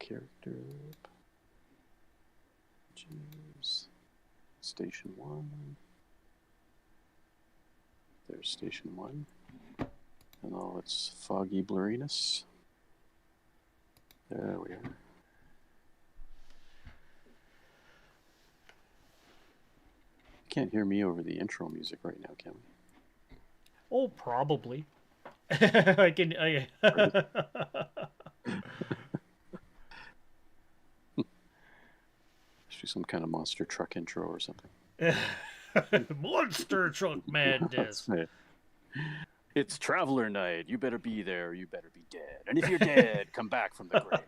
character. Choose station 1. There's station 1. And now it's foggy blurriness. There we are. Can't hear me over the intro music right now, can we? Oh, probably. I can. Should do some kind of monster truck intro or something. Monster truck madness. It's Traveler Night. You better be there. You better be dead. And if you're dead, come back from the grave.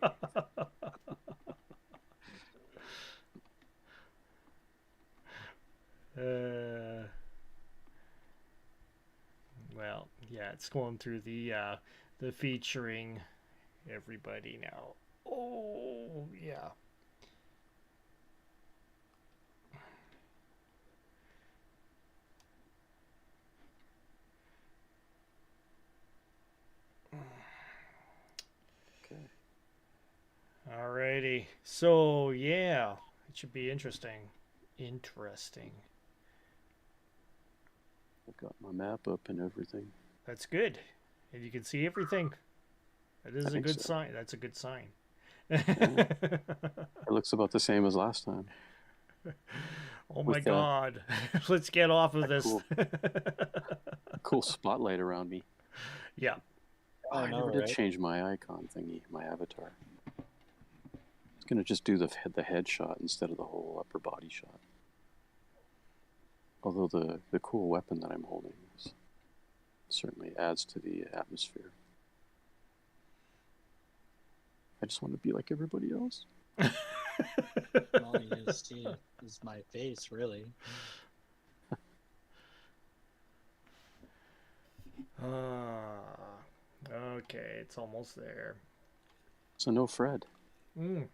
Well, yeah, it's going through the featuring everybody now. Oh, yeah. Okay. Alrighty. So, yeah, it should be interesting. Interesting. I've got my map up and everything. That's good. And you can see everything. That is a good sign. That's a good sign. Yeah. It looks about the same as last time. Oh my God. Let's get off of this. Cool spotlight around me. Yeah. I never did change my icon thingy, my avatar. It's going to just do the headshot instead of the whole upper body shot. Although the cool weapon that I'm holding certainly adds to the atmosphere. I just want to be like everybody else. All you see is my face, really. Okay, it's almost there. So no Fred. Mm.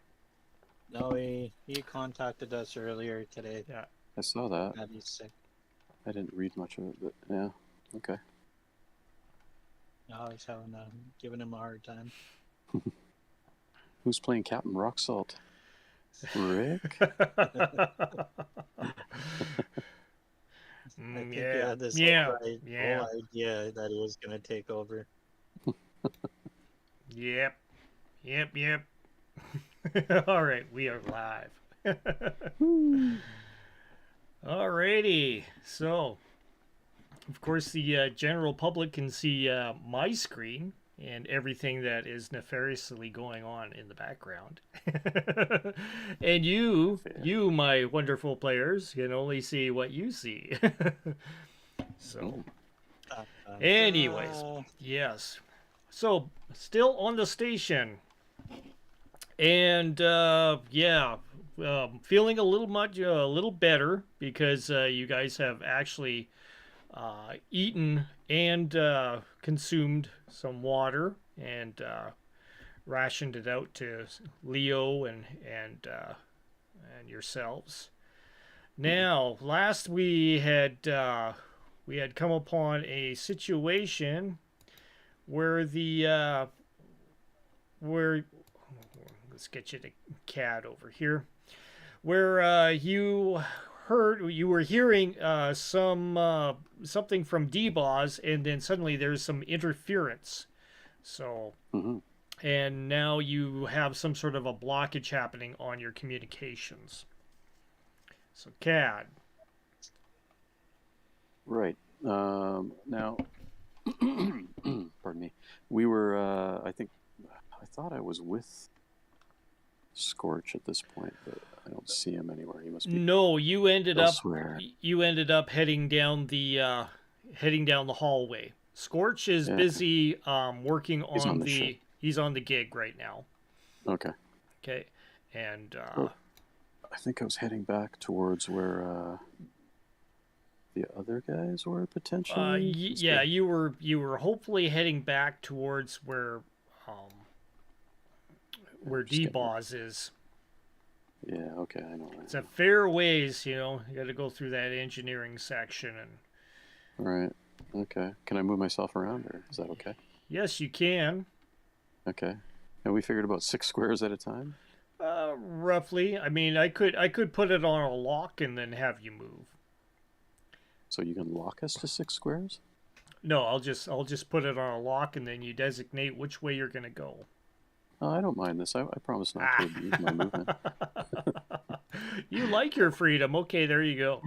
No, he contacted us earlier today. Yeah. I saw that. That he's sick. I didn't read much of it, but yeah, okay. No, I was giving him a hard time. Who's playing Captain Rock Salt? Rick? I think he had this whole idea that he was going to take over. Yep. All right, we are live. Alrighty, so of course the general public can see my screen and everything that is nefariously going on in the background. And you, my wonderful players, can only see what you see. So, anyways, yes. So, still on the station. And, feeling a little better because you guys have actually eaten and consumed some water and rationed it out to Leo and yourselves. Now, last we had come upon a situation where let's get you the cat over here, where you were hearing something from D-Boz, and then suddenly there's some interference. So, and now you have some sort of a blockage happening on your communications. So, CAD. Right. Now, pardon me. We were, I thought I was with Scorch at this point, but I don't see him anywhere. He must be. No, you ended elsewhere. up heading down the hallway. Scorch is busy working on the he's on the gig right now. Okay. Okay. And I think I was heading back towards where the other guys were potentially. You were hopefully heading back towards where D-Boz is. Yeah, okay, I know. It's a fair ways, you got to go through that engineering section and. Right. Okay. Can I move myself around, or is that okay? Yes, you can. Okay. And we figured about 6 squares at a time. Roughly. I mean, I could put it on a lock and then have you move. So you can lock us to 6 squares? No, I'll just put it on a lock and then you designate which way you're gonna go. Oh, I don't mind this. I promise not to abuse my movement. You like your freedom. Okay, there you go.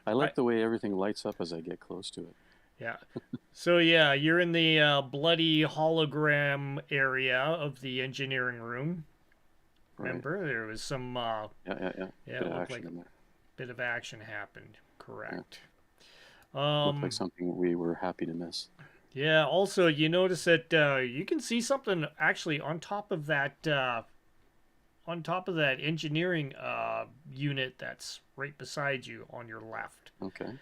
I like the way everything lights up as I get close to it. Yeah. So yeah, you're in the bloody hologram area of the engineering room. Right. Remember, there was some Yeah. yeah, Bit it of looked action like in there. bit of action happened. Correct. Looked like something we were happy to miss. Yeah. Also, you notice that you can see something actually on top of that engineering unit that's right beside you on your left. Okay.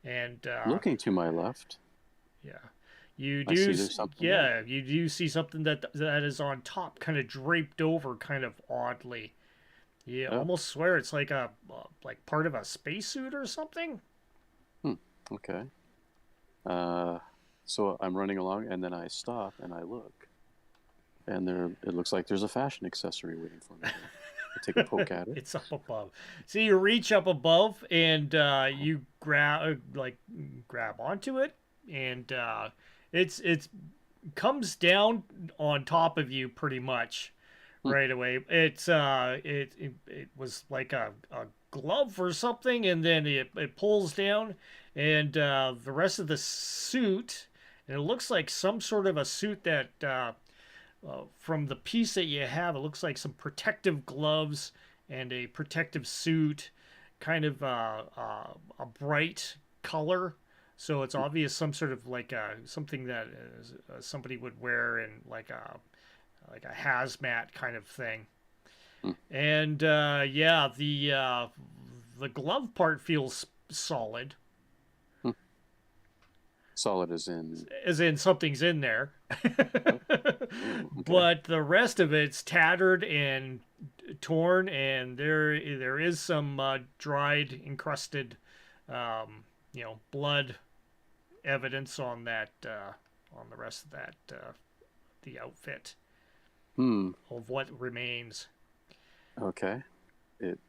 And Looking to my left, yeah, you I see do. there's something Yeah, you do see something that is on top, kind of draped over, kind of oddly. You Oh. almost swear it's like a like part of a spacesuit or something. Okay. So I'm running along, and then I stop and I look, and it looks like there's a fashion accessory waiting for me. I take a poke at it. It's up above. So you reach up above and you grab onto it, and it's comes down on top of you pretty much right away. It's it was like a glove or something, and then it pulls down, and the rest of the suit, and it looks like some sort of a suit that from the piece that you have, it looks like some protective gloves and a protective suit, kind of a bright color. So it's obvious some sort of like something that somebody would wear in like a hazmat kind of thing. And yeah, the glove part feels solid, Solid as in something's in there. okay. But the rest of it's tattered and torn, and there is some dried, encrusted, blood evidence on that on the rest of that the outfit of what remains. Okay. It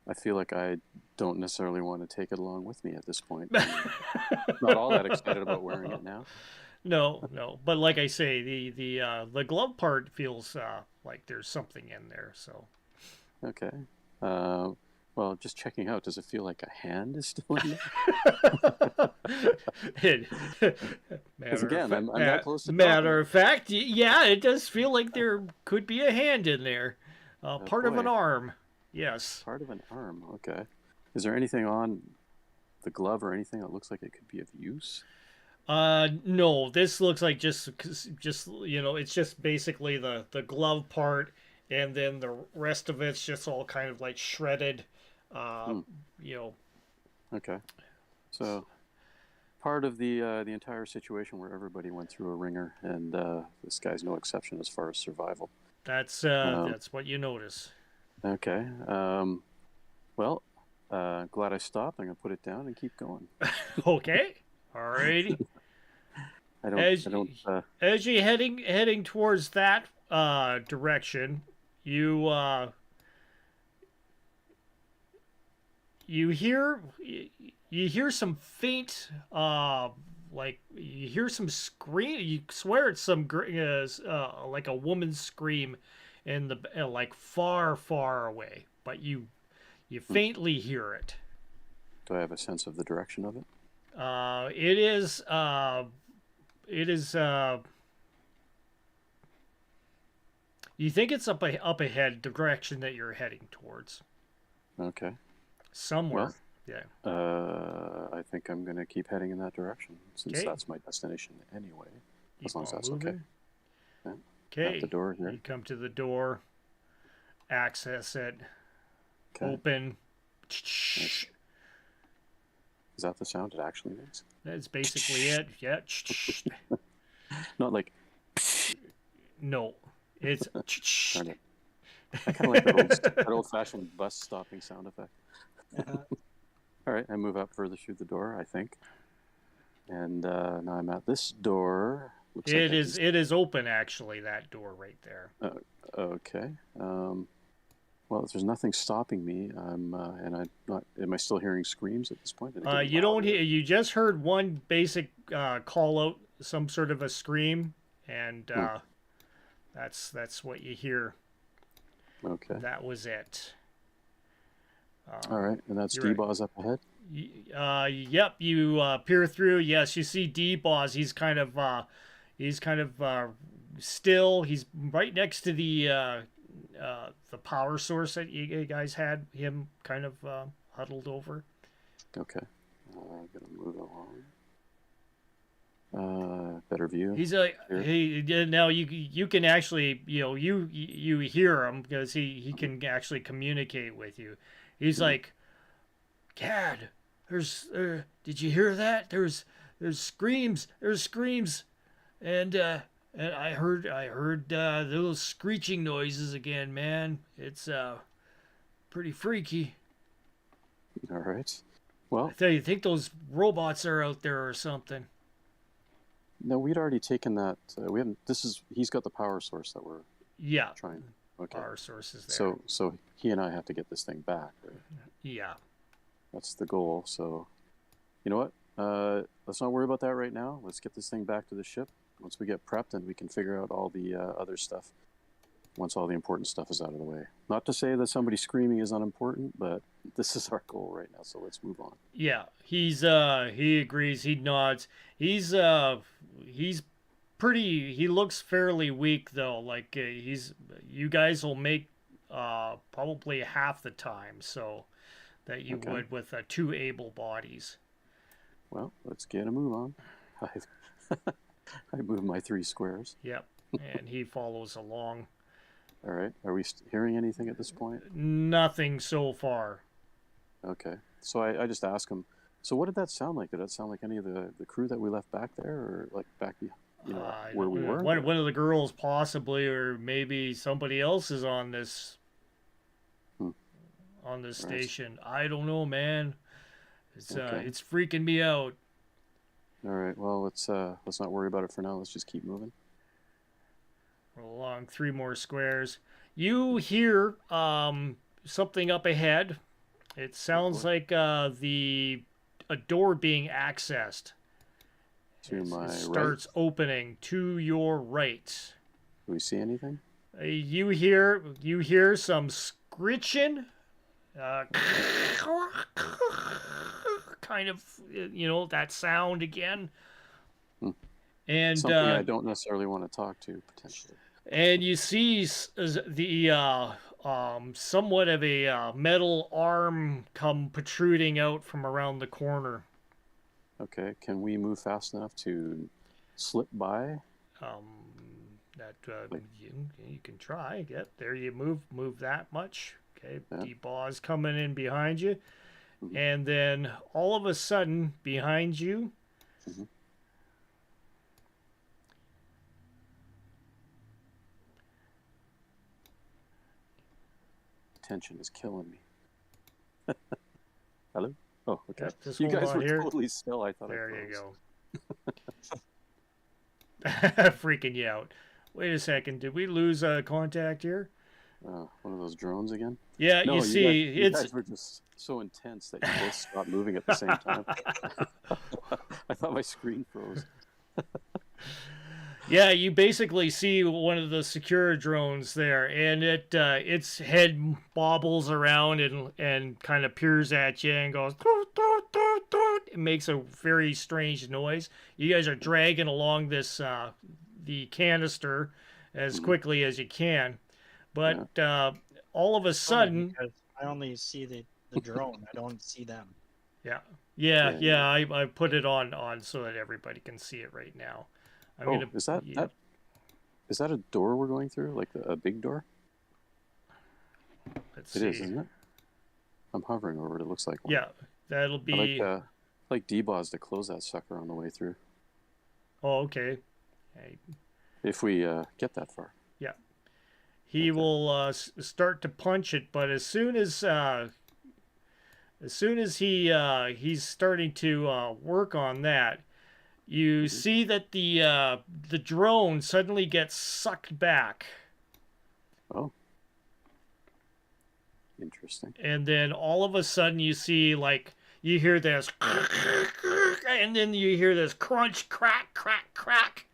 I feel like I don't necessarily want to take it along with me at this point. I'm not all that excited about wearing it now. No. But like I say, the glove part feels like there's something in there. So. Okay. Well, just checking out, does it feel like a hand is still in there? Because again, I'm that close to matter of fact, yeah, it does feel like there could be a hand in there. Part of an arm. Yes. Part of an arm, okay. Is there anything on the glove or anything that looks like it could be of use? No, this looks like just it's just basically the glove part, and then the rest of it's just all kind of like shredded, Okay. So part of the entire situation where everybody went through a ringer, and this guy's no exception as far as survival. That's what you notice. Okay. Well, glad I stopped. I'm gonna put it down and keep going. Okay. Alrighty. As you're heading towards that direction, you hear some faint like you hear some scream. You swear it's some like a woman's scream in the like far away, but you faintly hear it. Do I have a sense of the direction of it? It is you think it's up ahead, the direction that you're heading towards. Okay. Somewhere. Well, yeah. I think I'm going to keep heading in that direction since that's my destination anyway. As long as that's okay. Yeah. Okay. At the door here. You come to the door, access it, open. Nice. Is that the sound it actually makes? That's basically it. Yeah. Not like. No, it's. Darn it. I kind of like that old-fashioned bus stopping sound effect. All right, I move up further through the door, I think. And now I'm at this door Looks like It is open actually. That door right there. Okay. Well, if there's nothing stopping me, and I'm not. Am I still hearing screams at this point? Did it get You don't louder? hear. You just heard one basic call out, some sort of a scream, and that's what you hear. Okay. That was it. All right, and that's you're right. D-Boz up ahead. Yep. You peer through. Yes, you see D-Boz. He's kind of still. He's right next to the power source that you guys had him kind of huddled over. Okay. I'm gonna move along. Better view. He's like, Here. hey, now you can actually, you hear him because he can actually communicate with you. He's like, Cad, did you hear that? There's screams, and I heard those screeching noises again, man. It's pretty freaky. All right. Well, I think those robots are out there or something. no, we'd already taken that. We haven't. He's got the power source that we're trying. Okay. Power sources there. So he and I have to get this thing back, right? Yeah. That's the goal. So, you know what? Let's not worry about that right now. Let's get this thing back to the ship. Once we get prepped, and we can figure out all the other stuff. Once all the important stuff is out of the way. Not to say that somebody screaming is unimportant, but this is our goal right now. So let's move on. Yeah, he agrees. He nods. He's pretty. He looks fairly weak though. Like you guys will make probably half the time so that you would with two able bodies. Well, let's get a move on. I move my 3 squares. Yep, and he follows along. All right. Are we hearing anything at this point? Nothing so far. Okay. So I just ask him, so what did that sound like? Did that sound like any of the crew that we left back there, or like back where we were? One of the girls possibly, or maybe somebody else is on this station. I don't know, man. It's freaking me out. All right. Well, let's not worry about it for now. Let's just keep moving. Roll along 3 more squares. You hear something up ahead. It sounds like a door being accessed. To my right. It starts opening to your right. Do we see anything? You hear some screeching. Kind of, that sound again. And something I don't necessarily want to talk to, potentially. And you see the somewhat of a metal arm come protruding out from around the corner. Okay, can we move fast enough to slip by? You can try. Yep, there you move that much. Okay, D-Baw's coming in behind you, and then all of a sudden behind you. Tension is killing me. Hello? Oh, okay. Yep, you guys were here. Totally still. I thought there I you go. Freaking you out. Wait a second. Did we lose contact here? One of those drones again? Yeah, no, you guys were just so intense that you both stopped moving at the same time. I thought my screen froze. Yeah, you basically see one of the secure drones there, and its head bobbles around and kind of peers at you and goes. Toot, toot, toot, toot. It makes a very strange noise. You guys are dragging along this the canister as quickly as you can, but all of a sudden, because I only see the drone. I don't see them. Yeah. I put it on so that everybody can see it right now. Is that a door we're going through? Like a big door? Let's see. It is, isn't it? I'm hovering over it. It looks like one. Yeah, that'll be. I like D-Boz to close that sucker on the way through. Oh, okay. If we get that far. Yeah. He will start to punch it, but as soon as he's starting to work on that, you see that the drone suddenly gets sucked back, Oh, interesting. and then all of a sudden you see like you hear this, and then you hear this crunch, crack, crack, crack,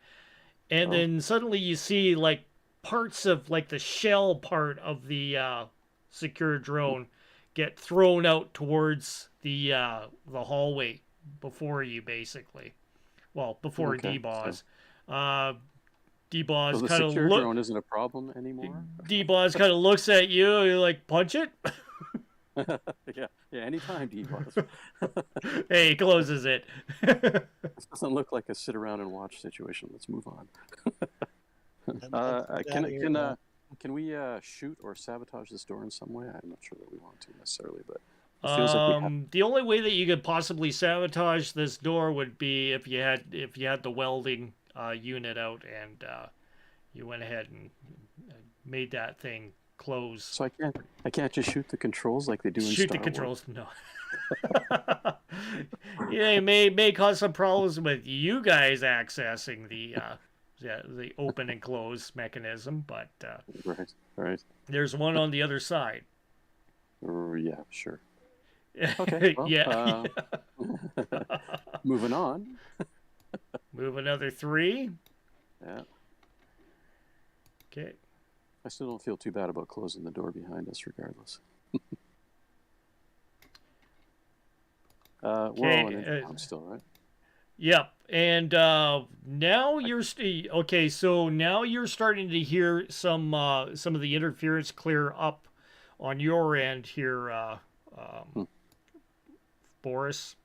and Oh, then suddenly you see like parts of like the shell part of the secure drone get thrown out towards the hallway before you, basically. Well, before okay. So, D-Boz. Uh, D-Boz the kind of secure look. drone isn't a problem anymore. D-Boz kind of looks at you. You're like, punch it. Yeah, anytime, D-Boss. Hey, he closes it. This doesn't look like a sit around and watch situation. Let's move on. Can we shoot or sabotage this door in some way? I'm not sure that we want to necessarily, but it feels like we have. The only way that you could possibly sabotage this door would be if you had the welding unit out, and you went ahead and made that thing close. So I can't just shoot the controls like they do in Shoot Star the Wars? controls, no. Yeah, it may cause some problems with you guys accessing the open and close mechanism, but Right. there's one on the other side. Yeah, sure. Okay. Well, Yeah. moving on. Move another 3. Yeah. Okay. I still don't feel too bad about closing the door behind us, regardless. We're all in intercom still, right? Yep. And now you're okay. So now you're starting to hear some of the interference clear up on your end here, Boris.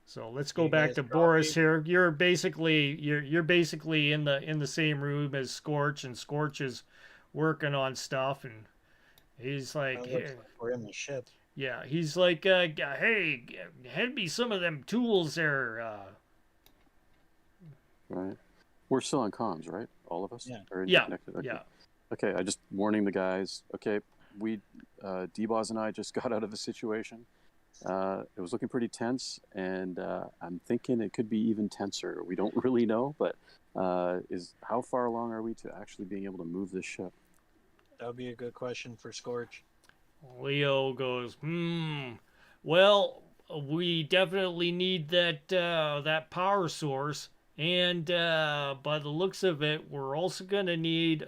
So let's go back to Boris here. You're basically in the same room as Scorch, and Scorch is working on stuff, and he's like, Like we're in the ship. yeah, he's like, hey, hand me some of them tools there. Right. We're still on comms, right? All of us? Yeah. Are Yeah. connected? Okay. Yeah. Okay, I just warning the guys. Okay, we, D-Boz and I just got out of the situation. It was looking pretty tense, and I'm thinking it could be even tenser. We don't really know, but how far along are we to actually being able to move this ship? That would be a good question for Scorch. Leo goes, well, we definitely need that power source, and by the looks of it, we're also gonna need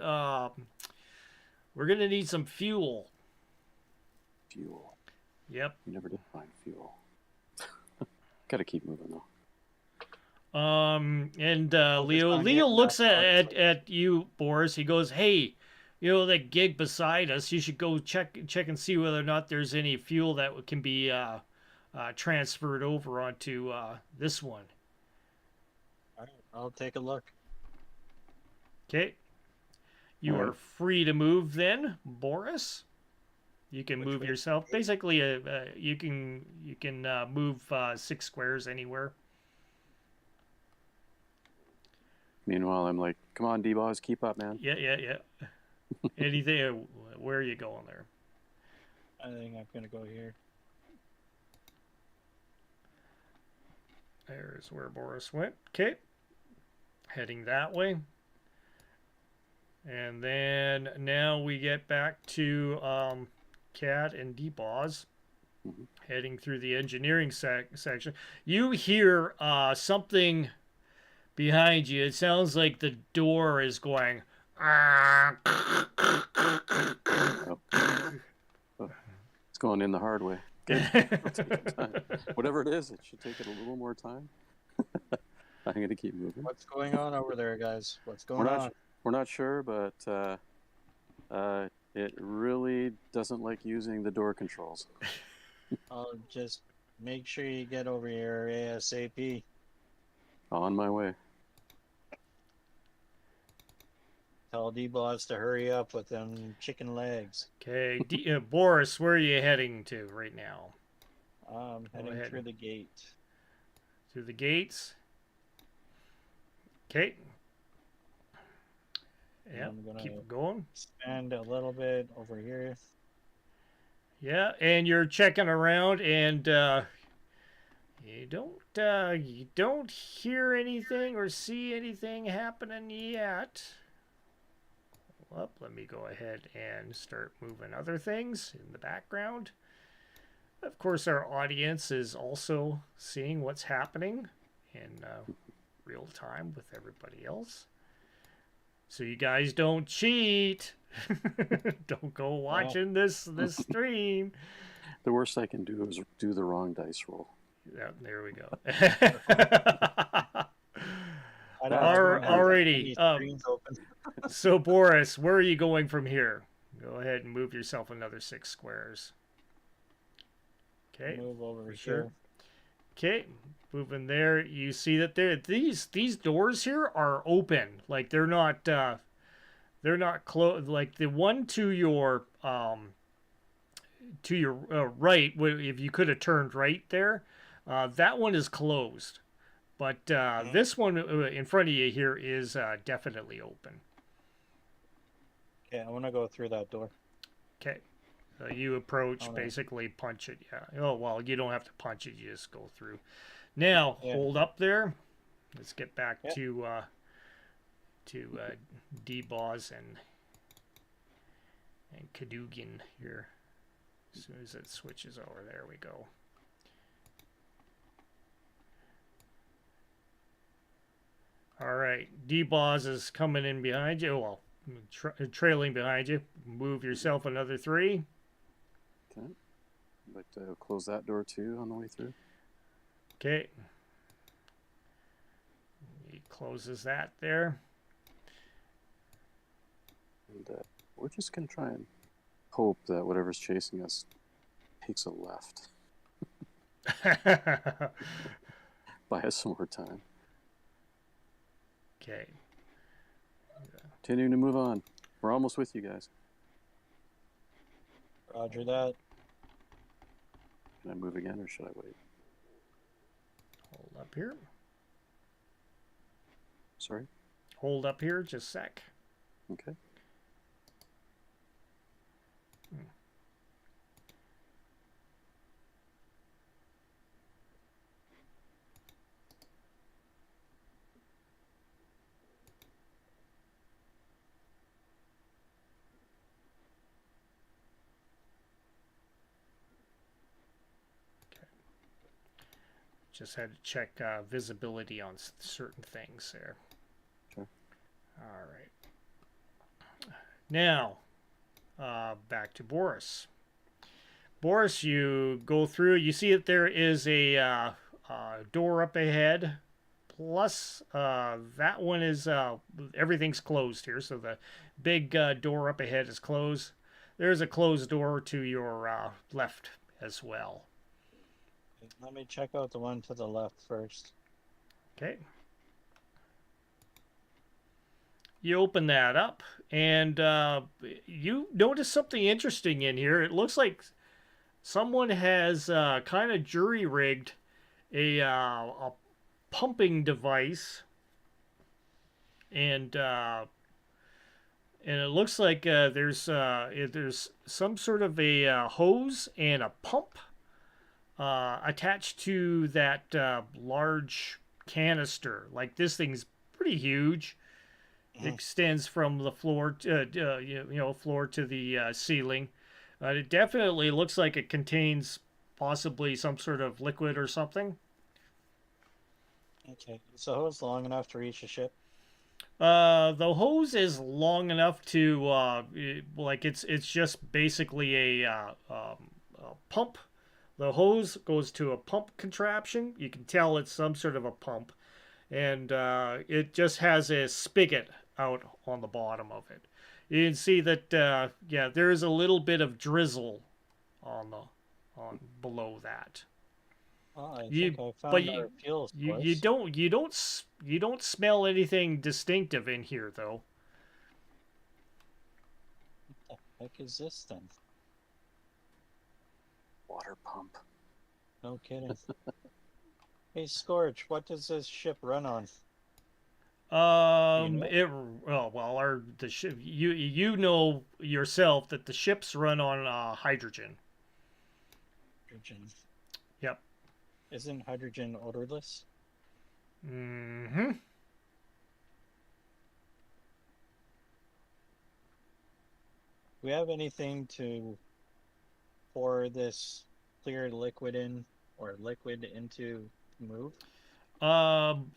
some fuel. Fuel. Yep. We never did find fuel. Gotta keep moving though. And Leo looks at you, Boris. He goes, hey, that gig beside us, you should go check and see whether or not there's any fuel that can be transferred over onto this one. All right, I'll take a look. Okay. You are free to move then, Boris. You can move yourself. Basically, you can move 6 squares anywhere. Meanwhile, I'm like, come on, D-Boz, keep up, man. Yeah. Anything? Where are you going there? I think I'm gonna go here. There's where Boris went. Okay. Heading that way. And then now we get back to Cat and D-Boz. Heading through the engineering section. You hear something behind you. It sounds like the door is going. It's going in the hard way. Whatever it is, it should take it a little more time. I'm going to keep moving. What's going on over there, guys? What's going on? We're not sure, but it really doesn't like using the door controls. I'll just make sure you get over here ASAP. On my way. Tell D-Boz to hurry up with them chicken legs. Okay, Boris, where are you heading to right now? Heading through the gate. Through the gates? Okay. Yeah, keep going. Expand a little bit over here. Yeah, and you're checking around, and You don't hear anything or see anything happening yet. Well, let me go ahead and start moving other things in the background. Of course, our audience is also seeing what's happening in real time with everybody else. So you guys don't cheat. Don't go watching this stream. The worst I can do is do the wrong dice roll. Yeah, there we go. I don't have Alrighty. any screens open. So Boris, where are you going from here? Go ahead and move yourself another 6 squares. Okay. Move over here. Sure. Okay, moving there. You see that these doors here are open. Like they're not closed. Like the one to your right, if you could have turned right there, that one is closed. But this one in front of you here is definitely open. Okay, I want to go through that door. Okay. You approach, basically punch it. Yeah. Oh, well, you don't have to punch it. You just go through. Now, hold up there. Let's get back to D-Boz and Kadugin here. As soon as it switches over, there we go. All right, D-Boz is coming in behind you. Well, trailing behind you. Move yourself another 3. Okay. I'd like to close that door too on the way through. Okay. He closes that there. And we're just going to try and hope that whatever's chasing us takes a left. Buy us some more time. Okay. Continuing to move on. We're almost with you guys. Roger that. Can I move again or should I wait? Hold up here. Sorry? Hold up here just a sec. Okay. Just had to check visibility on certain things there. Sure. All right. Now, back to Boris. Boris, you go through. You see that there is a door up ahead. Plus, that one is everything's closed here. So the big door up ahead is closed. There's a closed door to your left as well. Let me check out the one to the left first. Okay. You open that up, and you notice something interesting in here. It looks like someone has kind of jury-rigged a pumping device, and it looks like there's some sort of a hose and a pump attached to that large canister. Like this thing's pretty huge. It extends from the floor to, floor to the ceiling. It definitely looks like it contains possibly some sort of liquid or something. Okay, so hose long enough to reach a ship? The hose is long enough to it's just basically a pump. The hose goes to a pump contraption. You can tell it's some sort of a pump. And it just has a spigot out on the bottom of it. You can see that, there is a little bit of drizzle on below that. Oh, I think I found our fuel source. You don't smell anything distinctive in here, though. What the heck is this then? Water pump. No kidding. Hey, Scorch, what does this ship run on? The ship. You know yourself that the ships run on hydrogen. Hydrogen. Yep. Isn't hydrogen odorless? Mm-hmm. Do we have anything to pour this clear liquid in, or liquid into to move?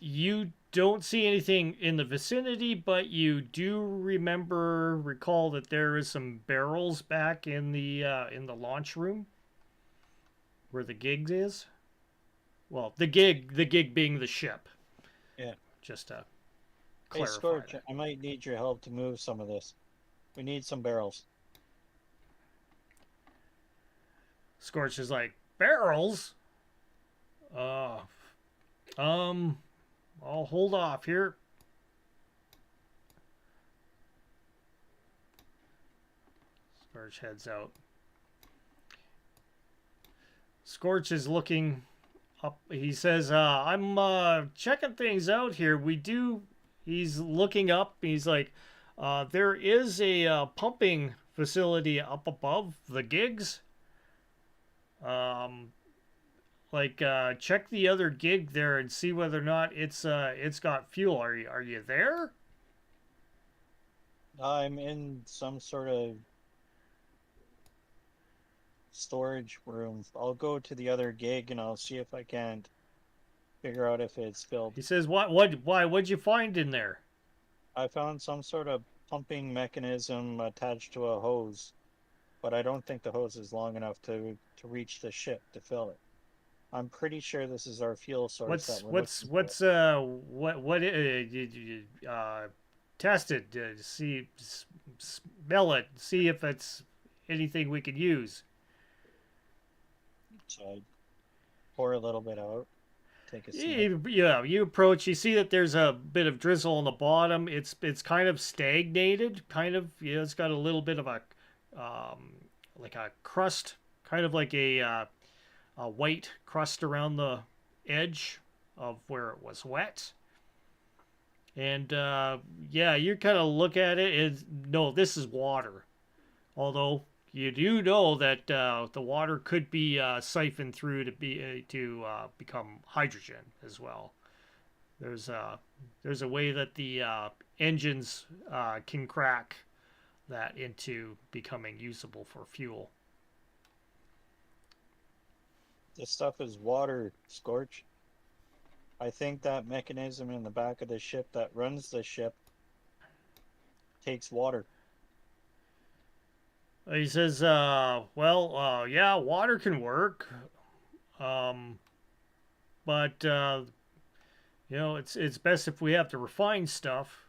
You don't see anything in the vicinity, but you do recall that there is some barrels back in the launch room where the gig is. Well, the gig being the ship. Yeah. Just to Hey, clarify Scorch, that. I might need your help to move some of this. We need some barrels. Scorch is like, barrels? Uh, um, I'll hold off here. Scorch heads out. Scorch is looking up. He says, I'm checking things out here. He's looking up. He's like, there is a pumping facility up above the gigs. Um, check the other gig there and see whether or not it's got fuel. Are you there? I'm in some sort of storage room. I'll go to the other gig and I'll see if I can't figure out if it's filled. He says, what'd you find in there? I found some sort of pumping mechanism attached to a hose, but I don't think the hose is long enough to reach the ship to fill it. I'm pretty sure this is our fuel source that we're looking for. Test it, see, smell it, see if it's anything we could use. So I pour a little bit out, take a sip. You approach, you see that there's a bit of drizzle on the bottom. It's kind of stagnated, kind of. It's got a little bit of a like a crust, kind of like a white crust around the edge of where it was wet. And you kind of look at it and no, this is water. Although you do know that the water could be siphoned through to become hydrogen as well. There's a way that the engines can crack that into becoming usable for fuel. This stuff is water, Scorch. I think that mechanism in the back of the ship that runs the ship takes water. He says, yeah, water can work. But it's best if we have to refine stuff.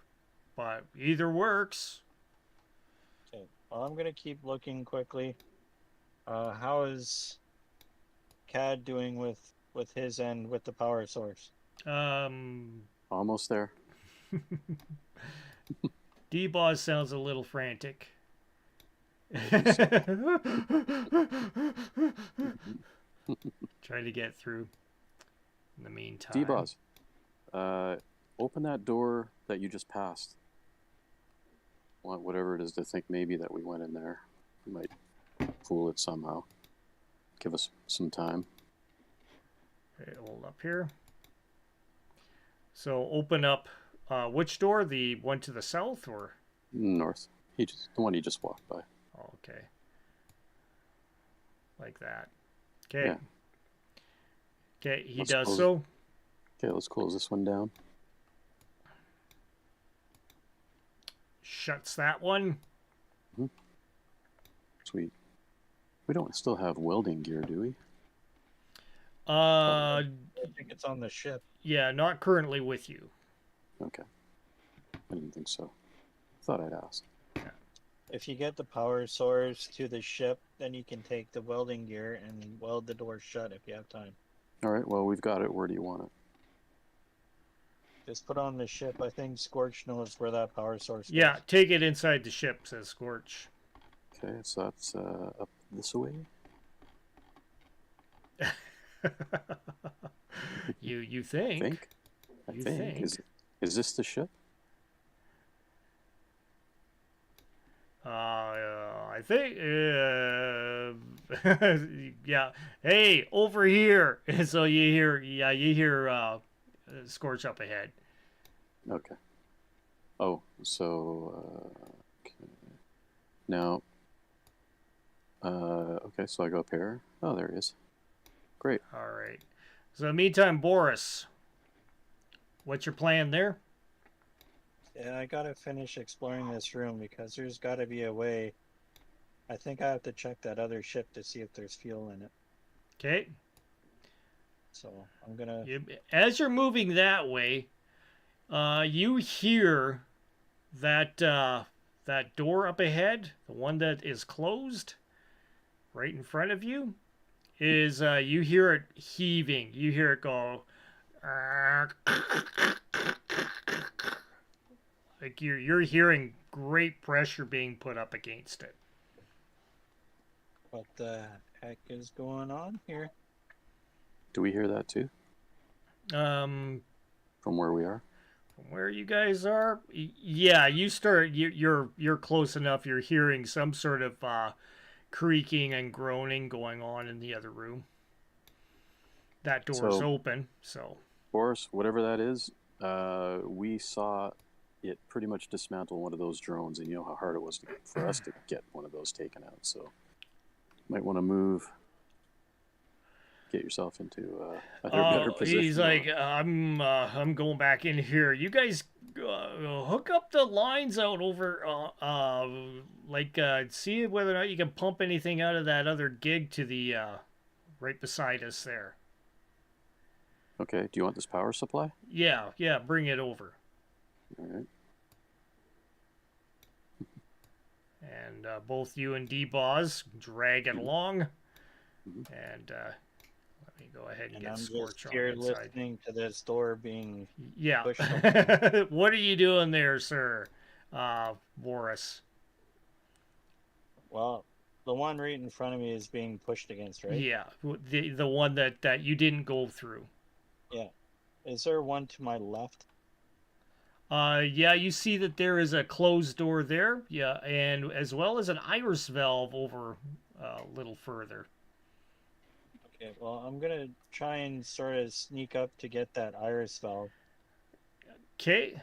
But either works. Okay, well, I'm gonna keep looking quickly. How is Cad doing with his end with the power source? Almost there. D-Boss sounds a little frantic. Trying to get through in the meantime. D-Boss, open that door that you just passed. Want whatever it is to think maybe that we went in there. We might fool it somehow. Give us some time. Okay, hold up here. So open up which door? The one to the south or North. The one he just walked by. Oh, okay. Like that. Okay. Yeah. Okay, he does so. Okay, let's close this one down. Shuts that one. Mm-hmm. Sweet. We don't still have welding gear, do we? I think it's on the ship. Yeah, not currently with you. Okay. I didn't think so. Thought I'd ask. If you get the power source to the ship, then you can take the welding gear and weld the door shut if you have time. All right, well, we've got it. Where do you want it? Just put on the ship. I think Scorch knows where that power source is. Yeah, take it inside the ship, says Scorch. Okay, so that's up this way. You think? I think. Is this the ship? I think Yeah. Hey, over here. And so you hear Scorch up ahead. Okay. Oh, so okay. Now, okay, so I go up here. Oh, there he is. Great. All right. So meantime, Boris, what's your plan there? Yeah, I gotta finish exploring this room because there's gotta be a way. I think I have to check that other ship to see if there's fuel in it. Okay. So I'm gonna. As you're moving that way, you hear that that door up ahead, the one that is closed, right in front of you, is you hear it heaving. You hear it go. Like you're hearing great pressure being put up against it. What the heck is going on here? Do we hear that too Um, from where we are? from where you guys are, yeah, you're close enough. You're hearing some sort of creaking and groaning going on in the other room. That door's So, open, so Boris, whatever that is, we saw it pretty much dismantle one of those drones, and you know how hard it was for us to get one of those taken out. So, might want to move, get yourself into a better position. he's like, I'm going back in here. You guys hook up the lines out over, see whether or not you can pump anything out of that other gig to the right beside us there. Okay, do you want this power supply? Yeah, bring it over. All right. And both you and D-Boz drag it along. Mhm. And let me go ahead and And get I'm Scorch just on here the inside. listening to this door being. Yeah. pushed open. What are you doing there, sir? Boris. Well, the one right in front of me is being pushed against, right? Yeah, the one that you didn't go through. Yeah. Is there one to my left? Yeah, you see that there is a closed door there. Yeah, and as well as an iris valve over a little further. Okay, well, I'm gonna try and sort of sneak up to get that iris valve. Okay.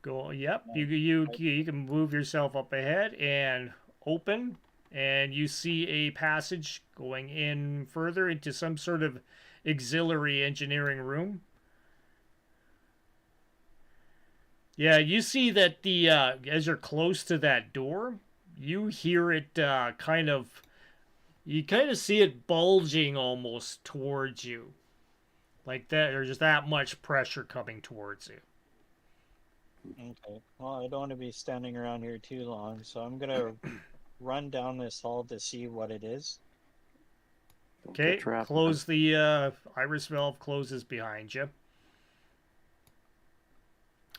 Go. Yep. You can move yourself up ahead and open, and you see a passage going in further into some sort of auxiliary engineering room. Yeah, you see that the as you're close to that door, you hear it kind of. You kind of see it bulging almost towards you, like that. There's that much pressure coming towards you. Okay. Well, I don't want to be standing around here too long, so I'm gonna run down this hall to see what it is. Don't get Okay, trapped, close the iris valve closes behind you.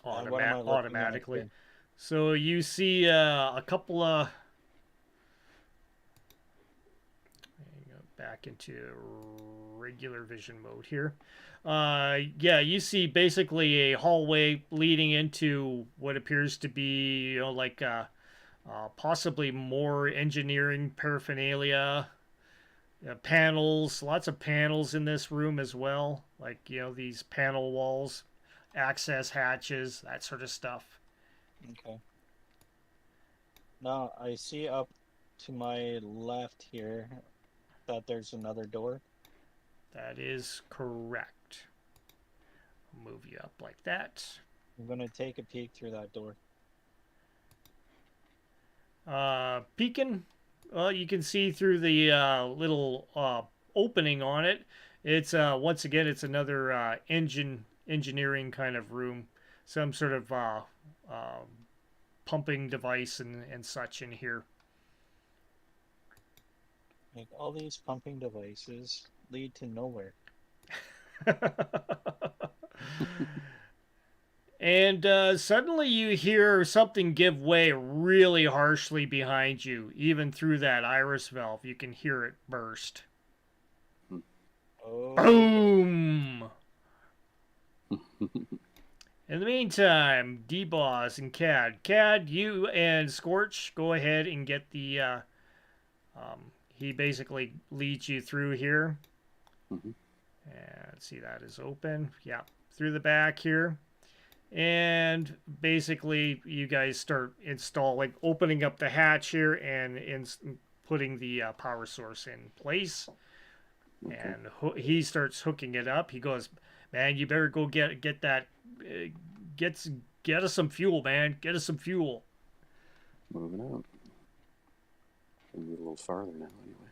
And what am I looking at Automatically. here? So you see a couple of back into regular vision mode here. Yeah, you see basically a hallway leading into what appears to be, like possibly more engineering paraphernalia. Panels, lots of panels in this room as well. Like, these panel walls, access hatches, that sort of stuff. Okay. Now I see up to my left here that there's another door. That is correct. I'll move you up like that. I'm gonna take a peek through that door. Peeking, well, you can see through the little opening on it. It's once again, it's another engineering kind of room. Some sort of pumping device and such in here. Like all these pumping devices lead to nowhere. And suddenly you hear something give way really harshly behind you. Even through that iris valve, you can hear it burst. Oh. Boom! In the meantime, D-Boss and Cad. Cad, you and Scorch, go ahead and get the He basically leads you through here. Mm-hmm. And see, that is open. Yeah, through the back here. And basically, you guys start installing, opening up the hatch here and putting the power source in place. Okay. And he starts hooking it up. He goes, "Man, you better go get that, get us some fuel, man. Get us some fuel." Moving out. Maybe a little farther now, anyway.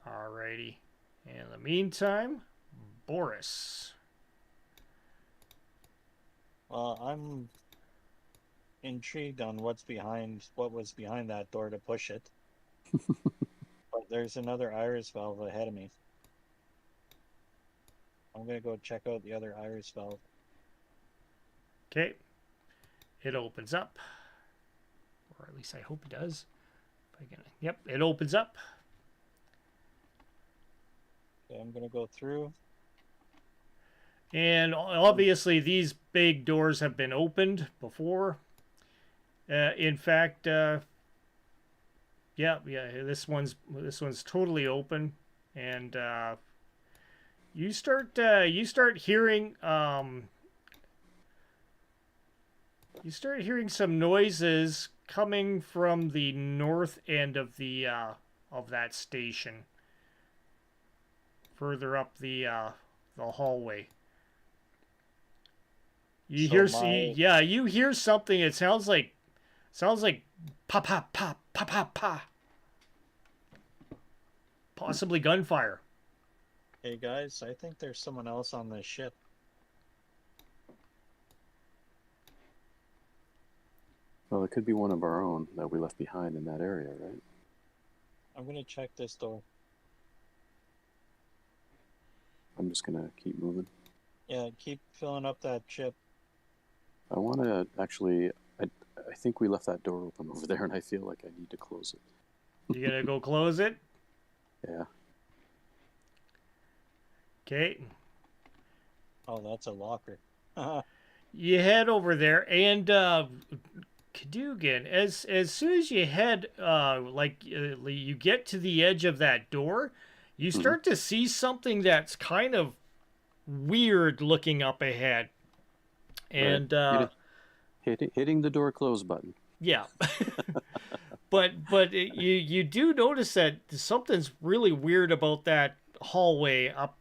Alrighty. In the meantime, Boris. Well, I'm intrigued on what was behind that door to push it. But there's another iris valve ahead of me. I'm gonna go check out the other iris valve. Okay. It opens up. Or at least I hope it does. Yep, it opens up. Okay, I'm gonna go through. And obviously these big doors have been opened before. In fact, this one's totally open, and you start hearing some noises coming from the north end of that station, further up the hallway. You hear something. It sounds like pa pa pa pa pa pa. Possibly gunfire. Hey guys, I think there's someone else on this ship. Well, it could be one of our own that we left behind in that area, right? I'm gonna check this door. I'm just gonna keep moving. Yeah, keep filling up that ship. I want to actually. I think we left that door open over there, and I feel like I need to close it. You gonna go close it? Yeah. Okay. Oh, that's a locker. You head over there, and Cadogan, as soon as you head, you get to the edge of that door, you start to see something that's kind of weird looking up ahead. And hitting the door close button. Yeah. but you do notice that something's really weird about that hallway up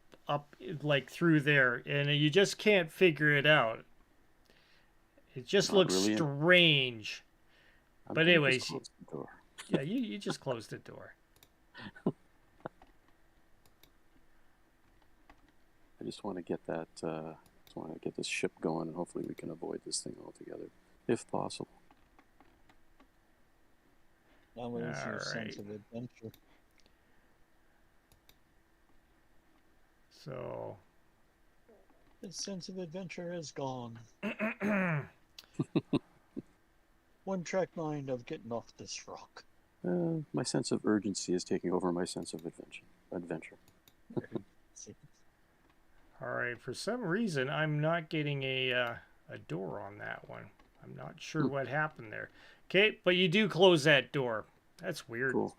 like through there, and you just can't figure it out. It just looks really strange. But anyways, yeah, you just closed the door. I just want to get that. Just want to get this ship going, and hopefully we can avoid this thing altogether, if possible. That was your sense of adventure. So, the sense of adventure is gone. One track mind of getting off this rock. My sense of urgency is taking over my sense of adventure. All right. For some reason, I'm not getting a door on that one. I'm not sure what happened there. Okay, but you do close that door. That's weird. Cool.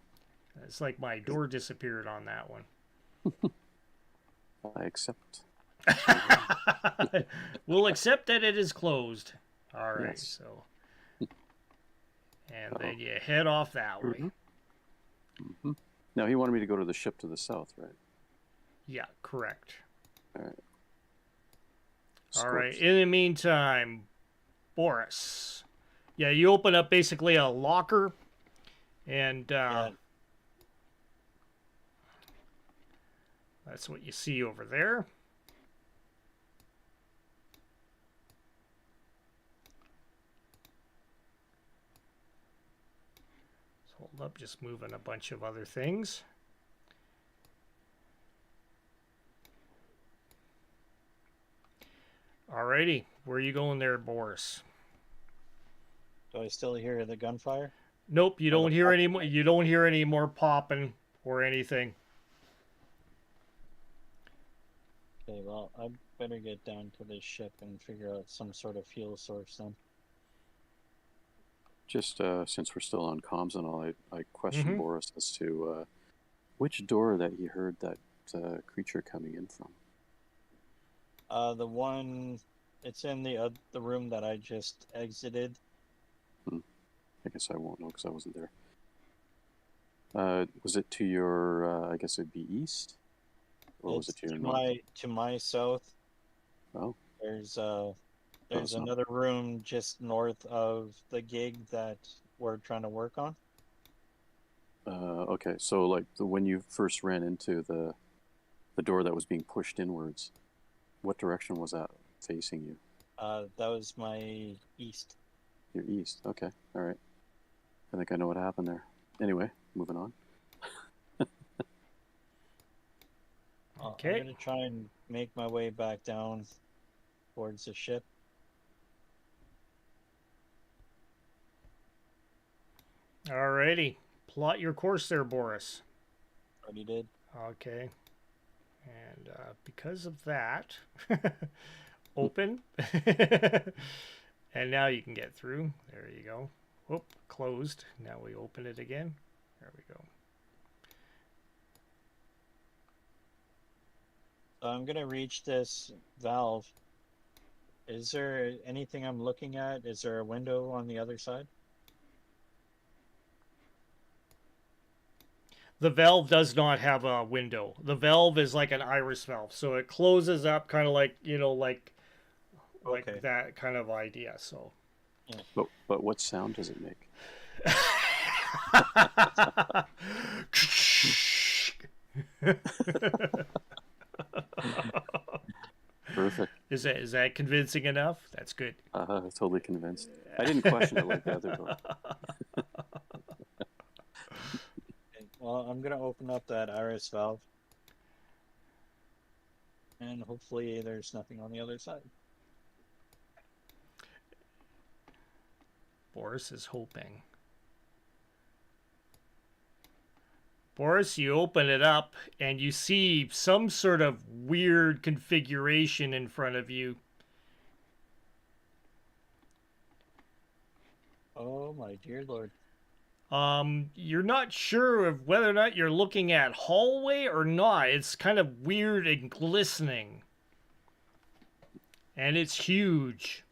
It's like my door disappeared on that one. I accept. We'll accept that it is closed. All right, yes. so. And then you head off that way. Now, he wanted me to go to the ship to the south, right? Yeah, correct. All right. All right. In the meantime, Boris. Yeah, you open up basically a locker, and that's what you see over there. Hold up, just moving a bunch of other things. Alrighty, where are you going there, Boris? Do I still hear the gunfire? Nope, you don't hear any more. You don't hear any more popping or anything. Okay, well, I better get down to this ship and figure out some sort of fuel source then. Just since we're still on comms and all, I questioned Mm-hmm. Boris as to which door that he heard that creature coming in from. The one, it's in the room that I just exited. I guess I won't know because I wasn't there. Was it to your? I guess it'd be east, or was it It's to your north? to my south. Oh, There's it's not. another room just north of the gig that we're trying to work on. Okay, so like when you first ran into the door that was being pushed inwards, what direction was that facing you? That was my east. Your east. Okay, all right. I think I know what happened there. Anyway, moving on. Okay. I'm gonna try and make my way back down towards the ship. Alrighty. Plot your course there, Boris. Already did. Okay. And because of that, open. And now you can get through. There you go. Whoop, closed. Now we open it again. There we go. So I'm gonna reach this valve. Is there anything I'm looking at? Is there a window on the other side? The valve does not have a window. The valve is like an iris valve, so it closes up kind of like, like Okay. that kind of idea. So But what sound does it make? Perfect. Is that convincing enough? That's good. Totally convinced. I didn't question it like the other door. Okay, well, I'm gonna open up that iris valve. And hopefully there's nothing on the other side. Boris is hoping. Boris, you open it up and you see some sort of weird configuration in front of you. Oh my dear lord. You're not sure of whether or not you're looking at hallway or not. It's kind of weird and glistening. And it's huge.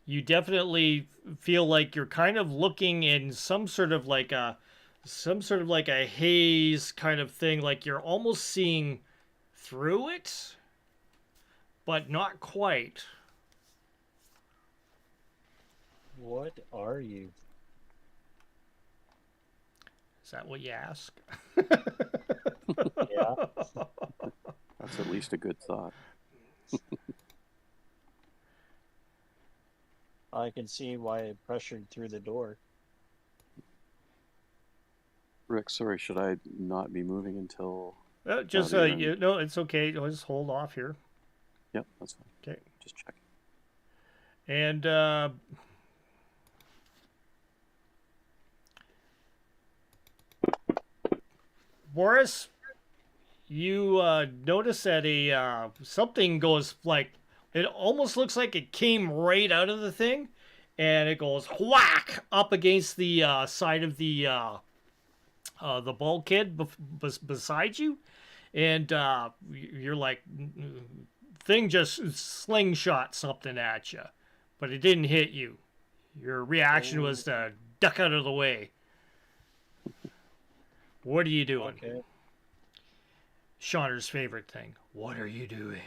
You definitely feel like you're kind of looking in some sort of like a haze kind of thing, like you're almost seeing through it, but not quite. What are you? Is that what you ask? Yeah. That's at least a good thought. I can see why it pressured through the door. Rick, sorry, should I not be moving until... Just no, it's okay. I'll just hold off here. Yep, that's fine. Okay. Just check. And Boris, you notice that a something goes like, it almost looks like it came right out of the thing, and it goes whack up against the side of the bulkhead beside you, and you're like, thing just slingshot something at you, but it didn't hit you. Your reaction was to duck out of the way. What are you doing? Okay. Shauner's favorite thing. What are you doing?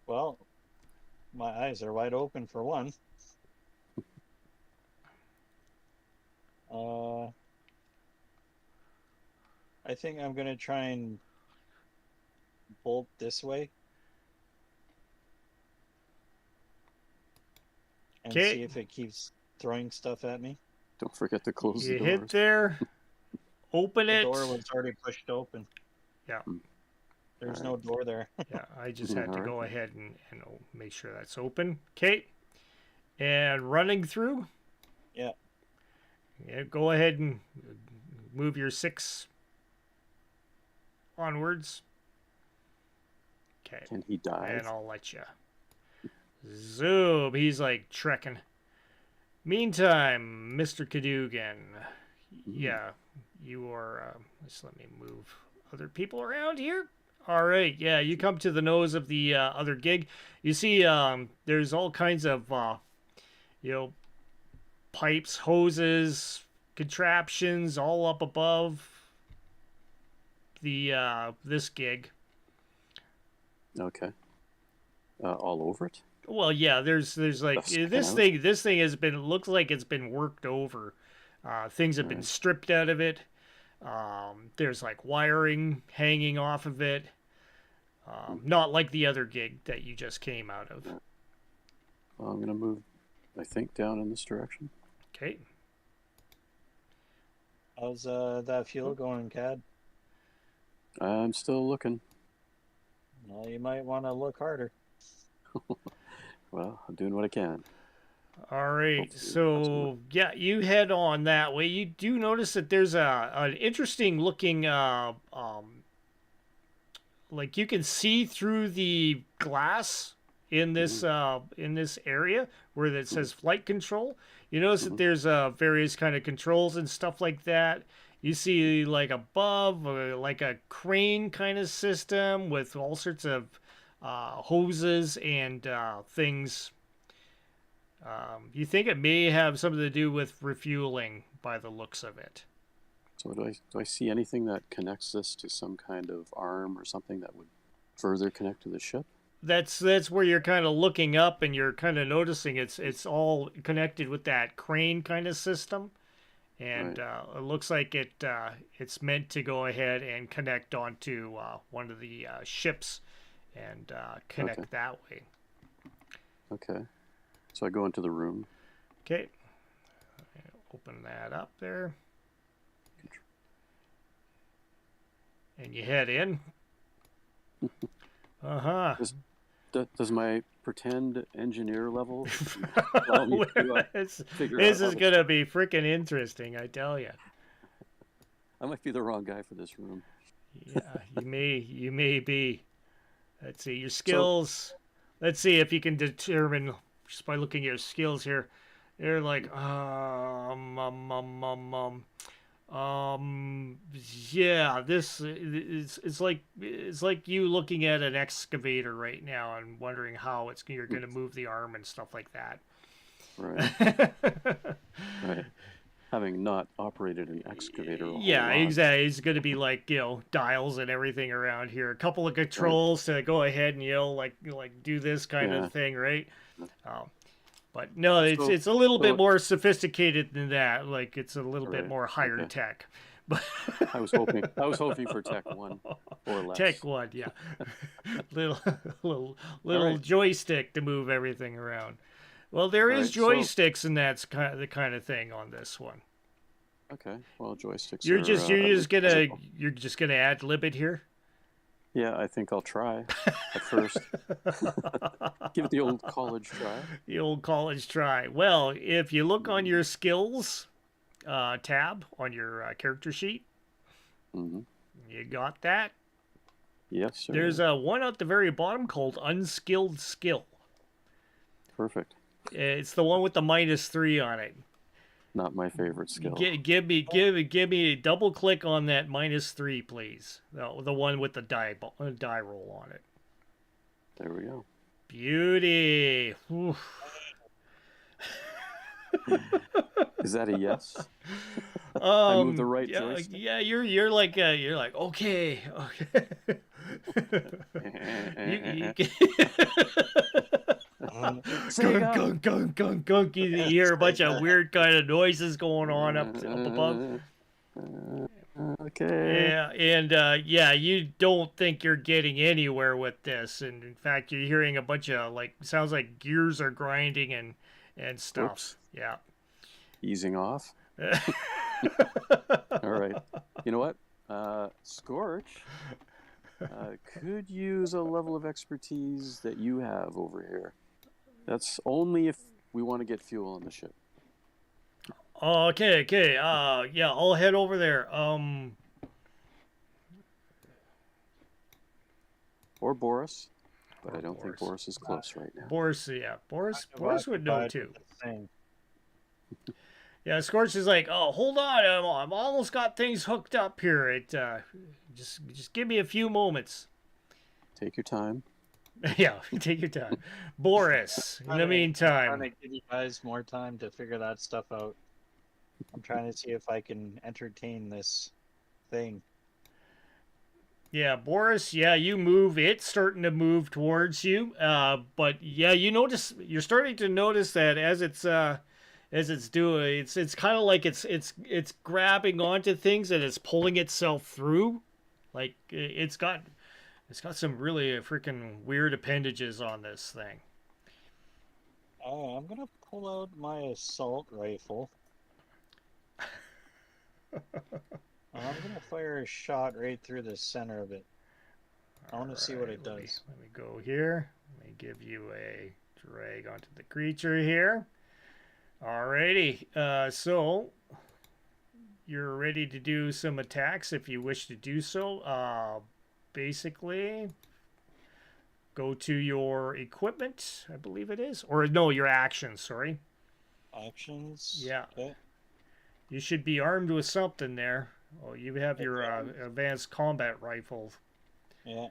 Well, my eyes are wide open for one. I think I'm gonna try and bolt this way and Okay. see if it keeps throwing stuff at me. Don't forget to close You the hit doors. there. Open The it. door was already pushed open. Yeah. There's no door there. Yeah, I just had to Alright. go ahead and make sure that's open. Okay. And running through. Yeah. Yeah, go ahead and move your 6 onwards. Okay. Can he dive? And I'll let you. Zoom. He's like trekking. Meantime, Mr. Cadogan. Yeah, you are. Just let me move other people around here. All right. Yeah, you come to the nose of the other gig. You see, there's all kinds of, you know, pipes, hoses, contraptions all up above the this gig. Okay. All over it? Well, yeah, there's like this thing has been, looks like it's been worked over. Things have been stripped out of it. There's like wiring hanging off of it. Not like the other gig that you just came out of. Well, I'm going to move, I think, down in this direction. Okay. How's that fuel going, Cad? I'm still looking. Well, you might want to look harder. Well, I'm doing what I can. All right. So, yeah, you head on that way. You do notice that there's an interesting looking, like you can see through the glass in this area where it says flight control. You notice that there's various kind of controls and stuff like that. You see like above, like a crane kind of system with all sorts of hoses and things. You think it may have something to do with refueling by the looks of it. So do I see anything that connects this to some kind of arm or something that would further connect to the ship? That's where you're kind of looking up and you're kind of noticing it's all connected with that crane kind of system. And it looks like it's meant to go ahead and connect onto one of the ships and connect that way. Okay. So I go into the room. Okay. Open that up there. And you head in. Uh-huh. Does my pretend engineer level This is going to be freaking interesting, I tell you. I might be the wrong guy for this room. Yeah, you may be. Let's see, your skills. Let's see if you can determine just by looking at your skills here. They're like, yeah, this is it's like you looking at an excavator right now and wondering how you're going to move the arm and stuff like that. Right. Right. Having not operated an excavator. Yeah, exactly. It's going to be like, dials and everything around here. A couple of controls to go ahead and like do this kind of thing, right? But no, it's a little bit more sophisticated than that. Like it's a little bit more higher tech. But I was hoping for Tech 1 or less. Tech 1, yeah. little joystick to move everything around. Well, there is joysticks, and that's the kind of thing on this one. Okay. Well, joysticks. You're just gonna ad lib it here. Yeah, I think I'll try at first. Give it the old college try. The old college try. Well, if you look on your skills tab on your character sheet, you got that? Yes, sir. There's one at the very bottom called Unskilled Skill. Perfect. It's the one with the -3 on it. Not my favorite skill. Give me a double click on that -3, please. The one with the die roll on it. There we go. Beauty. Is that a yes? I moved the right joystick. Yeah, you're like okay. Gunk, gunk, gunk, gunk. You hear a bunch of weird kind of noises going on up above. Okay. Yeah, and you don't think you're getting anywhere with this, and in fact, you're hearing a bunch of sounds like gears are grinding and stuff. Oops. Yeah. Easing off. All right. You know what? Scorch could use a level of expertise that you have over here. That's only if we want to get fuel on the ship. Okay. Yeah, I'll head over there. Or Boris. But Or I don't think Boris is close right now. Boris, yeah. Boris Kind of would know occupied too. with the thing. Yeah, Scorch is like, oh, hold on, I'm almost got things hooked up here. Just give me a few moments. Take your time. Yeah, take your time. Boris, in the I'm meantime. trying to give you guys more time to figure that stuff out. I'm trying to see if I can entertain this thing. Yeah, Boris, yeah, you move. It's starting to move towards you. But yeah, you're starting to notice that as it's doing, it's kind of like it's grabbing onto things and it's pulling itself through. Like it's got some really freaking weird appendages on this thing. I'm gonna pull out my assault rifle. I'm gonna fire a shot right through the center of it. I want to see what it does. Let me go here. Let me give you a drag onto the creature here. Alrighty. So you're ready to do some attacks if you wish to do so. Basically, go to your equipment, I believe it is. Or no, your actions, sorry. Actions? Yeah. Okay. You should be armed with something there. Oh, you have your advanced combat rifle. Yeah.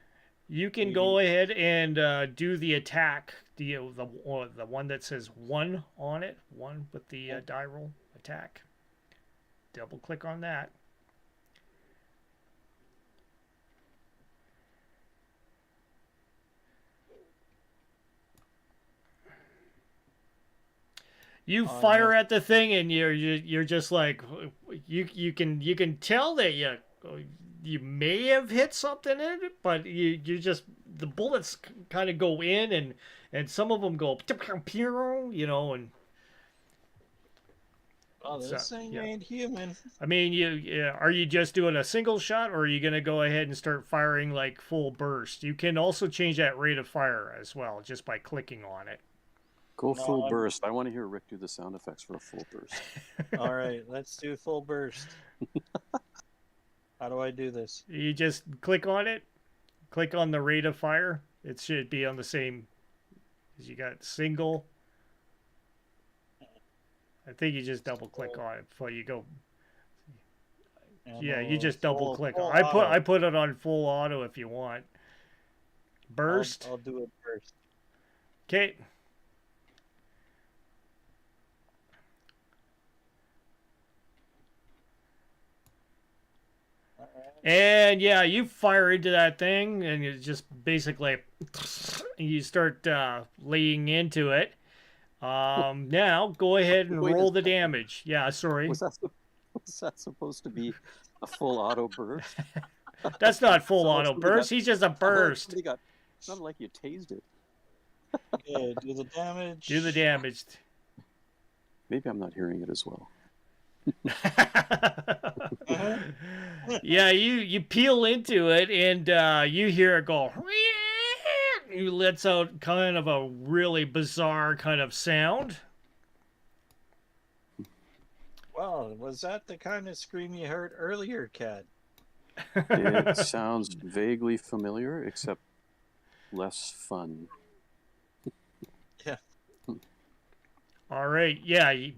You can go ahead and do the attack, the one that says 1 on it, 1 with the die roll attack. Double click on that. You fire at the thing, and you're just like you can tell that you may have hit something in it, but you just the bullets kind of go in, and some of them go and. Oh, this thing ain't human. I mean, are you just doing a single shot, or are you gonna go ahead and start firing like full burst? You can also change that rate of fire as well, just by clicking on it. Go full burst. I want to hear Rick do the sound effects for a full burst. All right, let's do full burst. How do I do this? You just click on it. Click on the rate of fire. It should be on the same as you got single. I think you just double click on it before you go. Yeah, you just double click. I put it on full auto if you want. Burst. I'll do it first. Okay. And yeah, you fire into that thing, and you just basically you start laying into it. Now go ahead and roll the damage. Yeah, sorry. Was that supposed to be a full auto burst? That's not full auto burst. He's just a burst. It's not like you tased it. Yeah, do the damage. Do the damage. Maybe I'm not hearing it as well. Yeah, you peel into it, and you hear it go. It lets out kind of a really bizarre kind of sound. Well, was that the kind of scream you heard earlier, Cat? It sounds vaguely familiar, except less fun. Yeah. All right. Yeah, you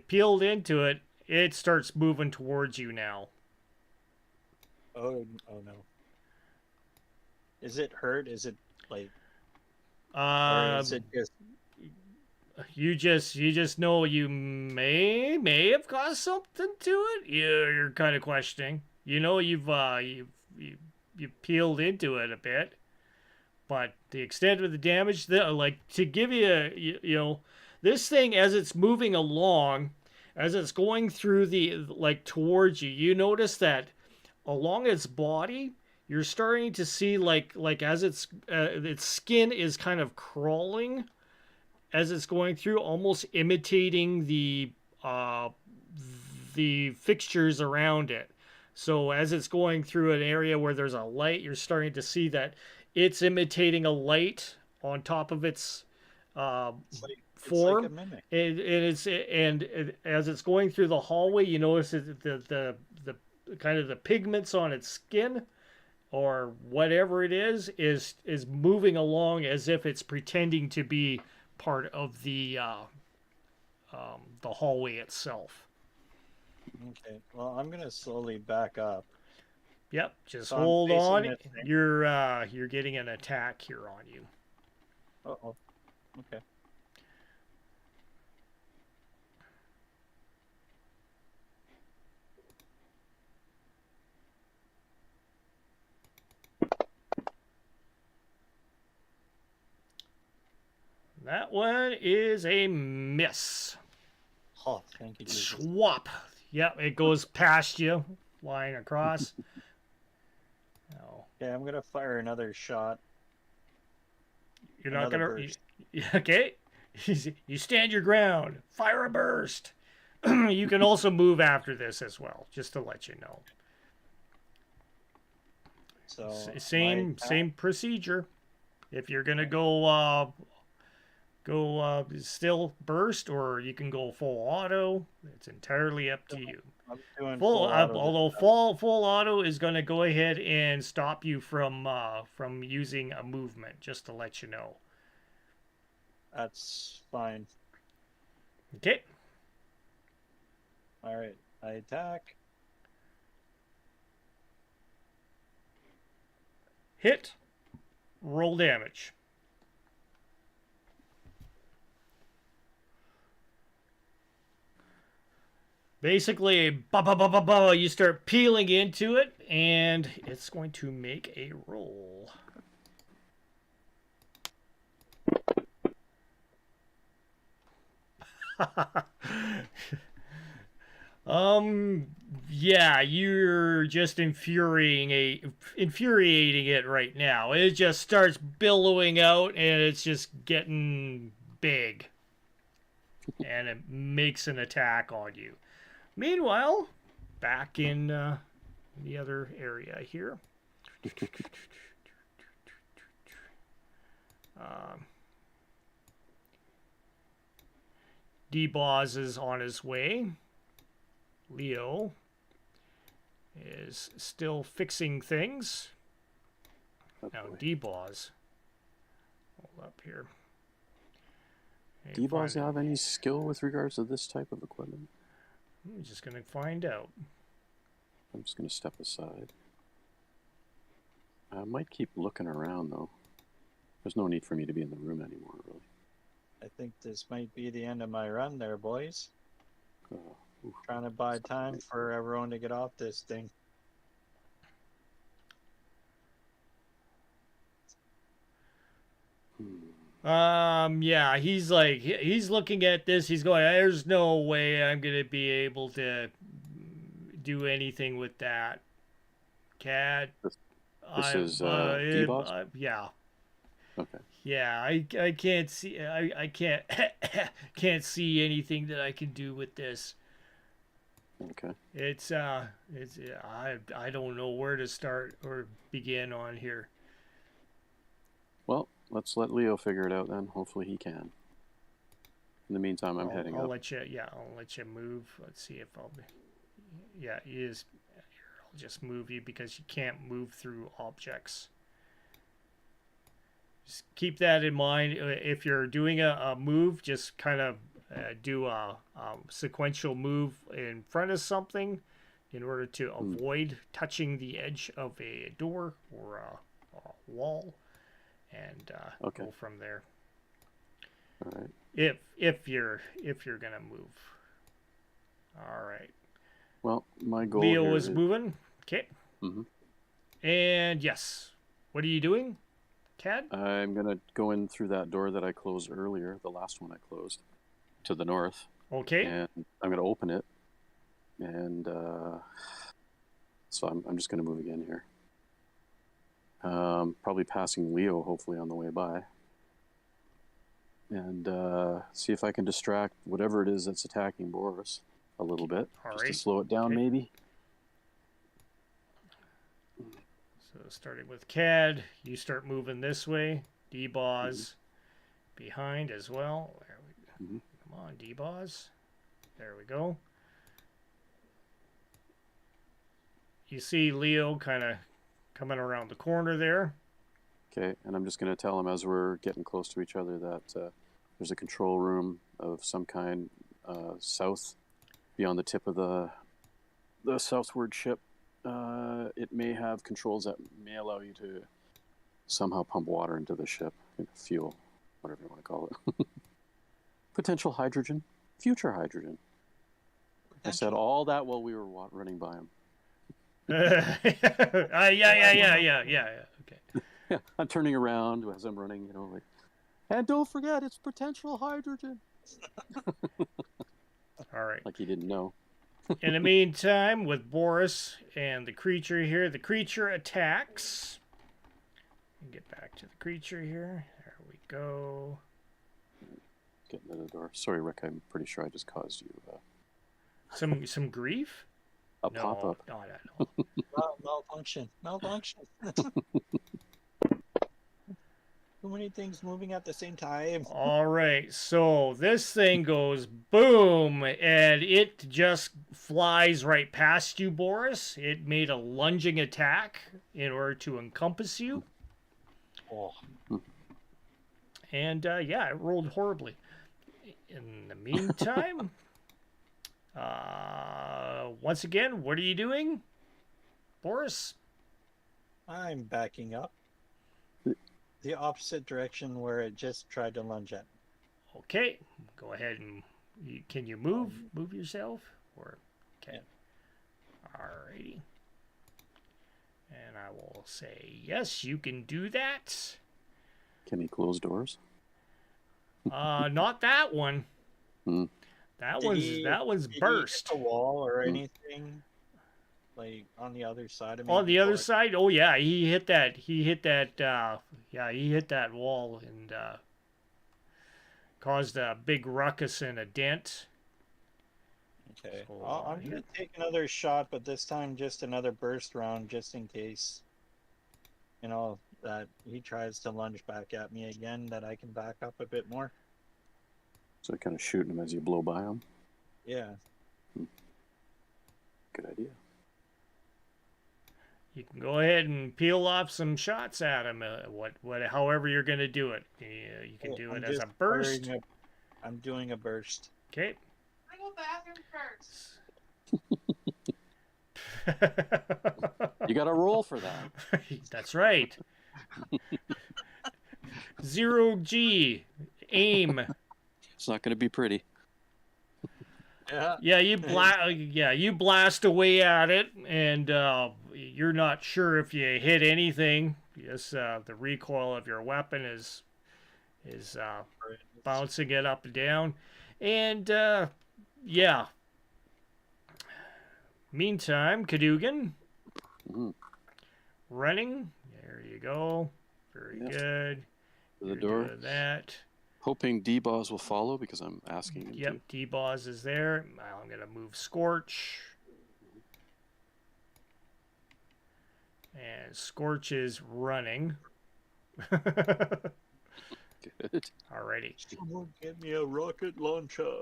peeled into it. It starts moving towards you now. Oh no. Is it hurt? Is it like? Or is it just? You just know you may have caused something to it. You're kind of questioning. You know you've peeled into it a bit, but the extent of the damage, like to give you this thing as it's moving along, as it's going through towards you, you notice that along its body, you're starting to see like as its skin is kind of crawling as it's going through, almost imitating the fixtures around it. So as it's going through an area where there's a light, you're starting to see that it's imitating a light on top of its form. Like a mimic. And as it's going through the hallway, you notice the kind of the pigments on its skin or whatever it is moving along as if it's pretending to be part of the hallway itself. Okay. Well, I'm gonna slowly back up. Yep, just So I'm hold facing on. this thing. You're getting an attack here on you. Uh-oh. Okay. That one is a miss. Oh, thank you, Jesus. Swap. Yep, it goes past you, flying across. No, Okay, I'm gonna fire another shot. you're not Another gonna. burst. Okay, you stand your ground. Fire a burst. You can also move after this as well, just to let you know. So Same procedure. If you're gonna go still burst, or you can go full auto. It's entirely up to you. I'm doing Full auto this although time. full auto is going to go ahead and stop you from using a movement, just to let you know. That's fine. Okay. All right, I attack. Hit. Roll damage. Basically, you start peeling into it, and it's going to make a roll. Yeah, you're just infuriating it right now. It just starts billowing out, and it's just getting big, and it makes an attack on you. Meanwhile, back in the other area here. D-Boz is on his way. Leo is still fixing things. Now, D-Boz. Hold up here. D-Boz have any skill with regards to this type of equipment? I'm just going to find out. I'm just going to step aside. I might keep looking around, though. There's no need for me to be in the room anymore, really. I think this might be the end of my run there, boys. Oof. Trying to buy time for everyone to get off this thing. Yeah, he's looking at this. He's going, there's no way I'm going to be able to do anything with that. Cat. This is D-Boz? Yeah. Okay. Yeah, I can't see I can't see anything that I can do with this. Okay. It's I don't know where to start or begin on here. Well, let's let Leo figure it out then. Hopefully he can. In the meantime, I'm heading up. I'll let you move. Let's see if I'll be. Yeah, he is. I'll just move you because you can't move through objects. Just keep that in mind. If you're doing a move, just kind of do a sequential move in front of something in order to avoid touching the edge of a door or a wall, and go from there. All right. If you're gonna move. All right. Well, my goal Leo here is moving. Okay. Mm-hmm. And yes, what are you doing, Cad? I'm gonna go in through that door that I closed earlier, the last one I closed, to the north. Okay. And I'm gonna open it, and so I'm just gonna move again here. Probably passing Leo, hopefully on the way by, and see if I can distract whatever it is that's attacking Boris a little bit, just to slow it down, maybe. So starting with Cad, you start moving this way. D-Boz behind as well. There we go. Come on, D-Boz. There we go. You see Leo kind of coming around the corner there. Okay, and I'm just going to tell him as we're getting close to each other that there's a control room of some kind south, beyond the tip of the southward ship. It may have controls that may allow you to somehow pump water into the ship, fuel, whatever you want to call it. Potential hydrogen, future hydrogen. I said all that while we were running by him. Yeah. Okay. Yeah, I'm turning around as I'm running, like, and don't forget, it's potential hydrogen. All right. Like he didn't know. In the meantime, with Boris and the creature here, the creature attacks. Get back to the creature here. There we go. Getting to the door. Sorry, Rick. I'm pretty sure I just caused you some grief. A pop-up. No. Malfunction. Too many things moving at the same time. All right, so this thing goes boom, and it just flies right past you, Boris. It made a lunging attack in order to encompass you. Oh. And yeah, it rolled horribly. In the meantime, once again, what are you doing, Boris? I'm backing up. The opposite direction where it just tried to lunge at me. Okay, go ahead and can you move yourself, or okay? Yeah. Alrighty. And I will say yes, you can do that. Can he close doors? Not that one. That one's burst. Hit the wall or anything, like on the other side of me. On the other side, oh yeah, he hit that. He hit that wall and caused a big ruckus and a dent. Okay, So, I'm gonna take another shot, but this time just another burst round, just in case. That he tries to lunge back at me again, that I can back up a bit more. So kind of shooting him as you blow by him. Yeah. Good idea. You can go ahead and peel off some shots at him. However you're going to do it. You can do it as a burst. I'm doing a burst. Okay. I go bathroom first. You got to roll for that. That's right. 0G. Aim. It's not going to be pretty. Yeah, you blast away at it, and you're not sure if you hit anything. Yes, the recoil of your weapon is bouncing it up and down, and yeah. Meantime, Cadogan, running. There you go. Very good. To the door. That. Hoping D-Boz will follow because I'm asking him to. Yep, D-Boz is there. I'm going to move Scorch. And Scorch is running. Good. Alrighty. Someone give me a rocket launcher.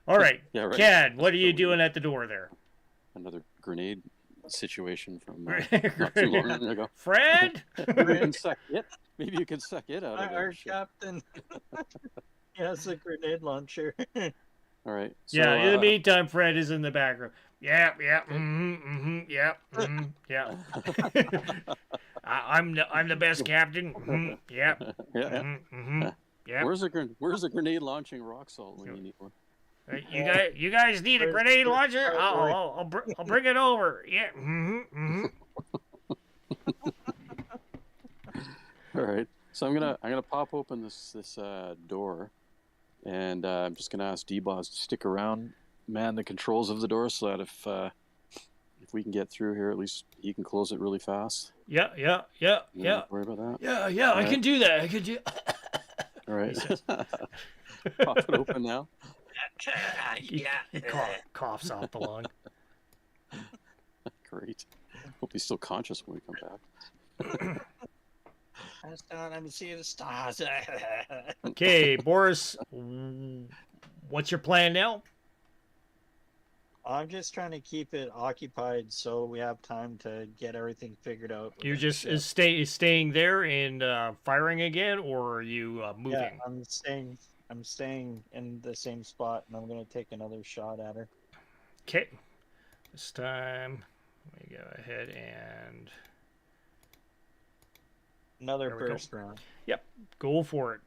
All right. Yeah, right. Cad, what are you doing at the door there? Another grenade situation from not too long ago. Fred? Maybe you can suck it out of Our captain. He has a grenade launcher. All right. So, Yeah, in the meantime, Fred is in the background. Yeah. I'm the best captain. Yeah. Where's a grenade launching rock salt when you need one? You guys need a grenade launcher? I'll bring it over. Yeah. All right. So I'm gonna pop open this door, and I'm just gonna ask D-Boz to stick around, man the controls of the door, so that if we can get through here, at least he can close it really fast. Yeah. Don't worry about that. Yeah. I can do that. All right. Pop it open now. He coughs off the lung. Great. Hope he's still conscious when we come back. Let me see the stars. Okay, Boris, what's your plan now? I'm just trying to keep it occupied so we have time to get everything figured out. with You're the just ship. staying there and firing again, or are you Yeah, moving? I'm staying. I'm staying in the same spot, and I'm gonna take another shot at her. Okay. This time, let me go ahead and Another there we go. burst round. Yep, go for it.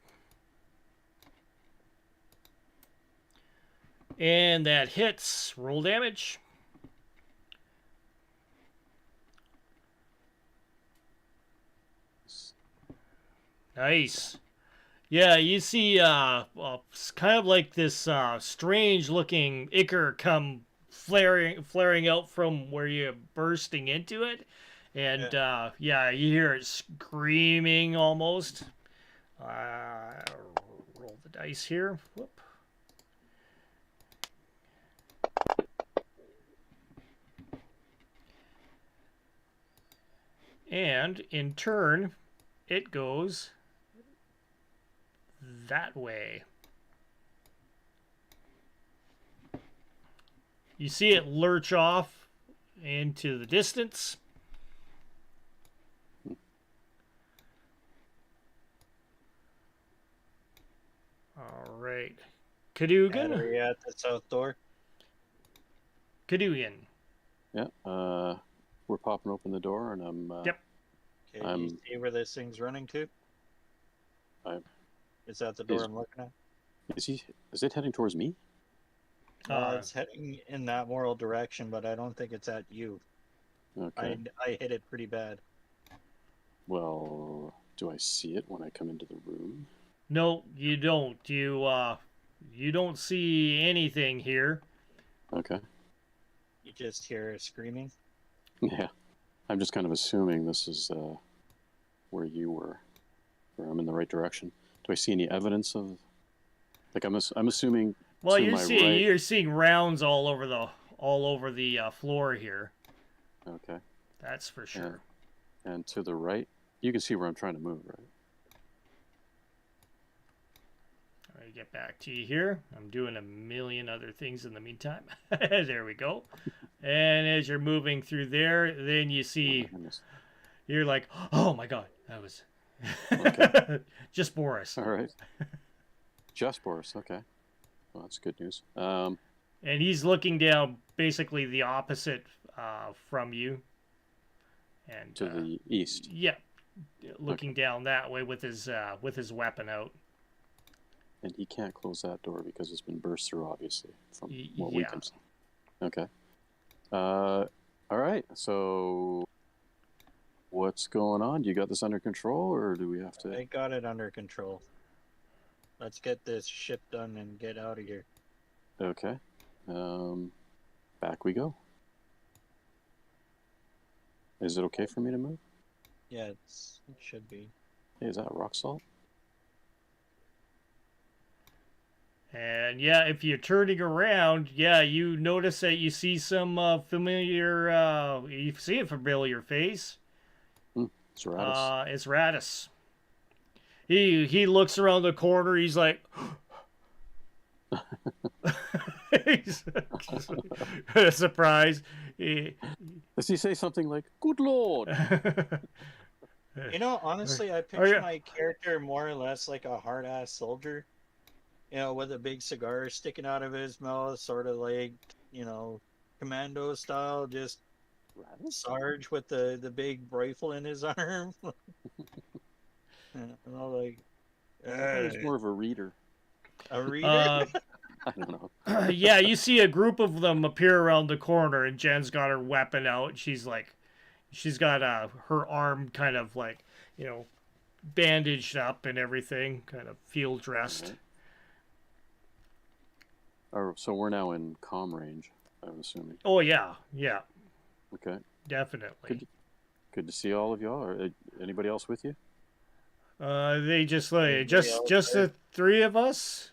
And that hits. Roll damage. Nice. Yeah, you see it's kind of like this strange looking ichor come flaring out from where you're bursting into it. And yeah, you hear it screaming almost. Roll the dice here. Whoop. And in turn, it goes that way. You see it lurch off into the distance. All right. Cadogan? Battery at the south door. Cadogan. Yeah. We're popping open the door, and I'm. Yep. Okay, do you see where this thing's running to? Is that the door I'm looking at? Is it heading towards me? It's heading in that moral direction, but I don't think it's at you. Okay. I hit it pretty bad. Well, do I see it when I come into the room? No, you don't. You don't see anything here. Okay. You just hear screaming. Yeah. I'm just kind of assuming this is where you were, where I'm in the right direction. Do I see any evidence of? Like I'm assuming. Well, to my right. you're seeing rounds all over the floor here. Okay. That's for sure. And to the right, you can see where I'm trying to move, right? All right, get back to you here. I'm doing a million other things in the meantime. There we go. And as you're moving through there, then you see, you're like, oh my god, that was okay. Just Boris. All right. Just Boris. Okay. Well, that's good news. And he's looking down basically the opposite from you. And to the east. Yeah, looking down that way with his weapon out. And he can't close that door because it's been burst through, obviously, from what we can see. Okay. All right. So, what's going on? You got this under control, or do we have to? I got it under control. Let's get this ship done and get out of here. Okay. Back we go. Is it okay for me to move? Yeah, it should be. Hey, is that rock salt? And yeah, if you're turning around, yeah, you notice that you see some familiar. You see a familiar face. It's Radis. It's Radis. He looks around the corner. He's like, he's surprised. Does he say something like, "Good Lord"? You know, honestly, I picture my character more or less like a hard-ass soldier. You know, with a big cigar sticking out of his mouth, sort of like, you know, commando style, just Sarge with the big rifle in his arm. And all like, He's more of a reader. A reader? I don't know. Yeah, you see a group of them appear around the corner, and Jen's got her weapon out. She's got her arm kind of like, you know, bandaged up and everything, kind of field dressed. Right. So we're now in comm range, I'm assuming. Oh yeah. Okay. Definitely. Good to see all of y'all. Or anybody else with you? They just the three of us.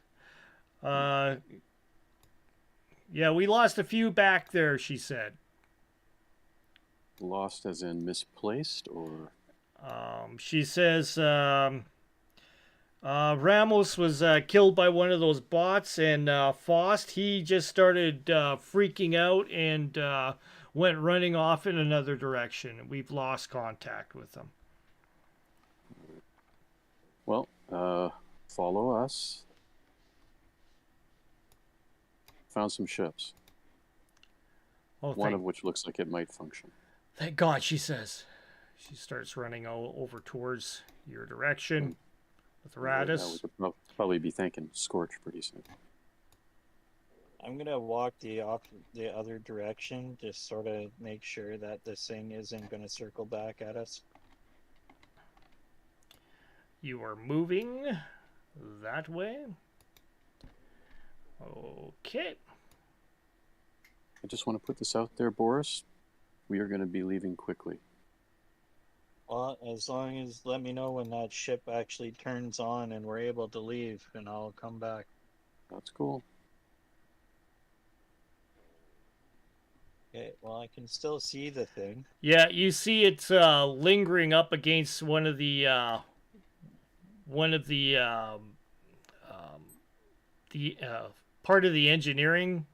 Yeah, we lost a few back there, she said. Lost as in misplaced, or? She says, Ramos was killed by one of those bots, and Faust, he just started freaking out and went running off in another direction. We've lost contact with him. Well, follow us. Found some ships. Oh, One of which looks like it might function. Thank God, she says. She starts running over towards your direction with Radis. We could probably be thanking Scorch pretty soon. I'm gonna walk the other direction, just sort of make sure that this thing isn't gonna circle back at us. You are moving that way. Okay. I just want to put this out there, Boris. We are going to be leaving quickly. Well, as long as let me know when that ship actually turns on and we're able to leave, and I'll come back. That's cool. Okay, well, I can still see the thing. Yeah, you see it's lingering up against one of the part of the engineering,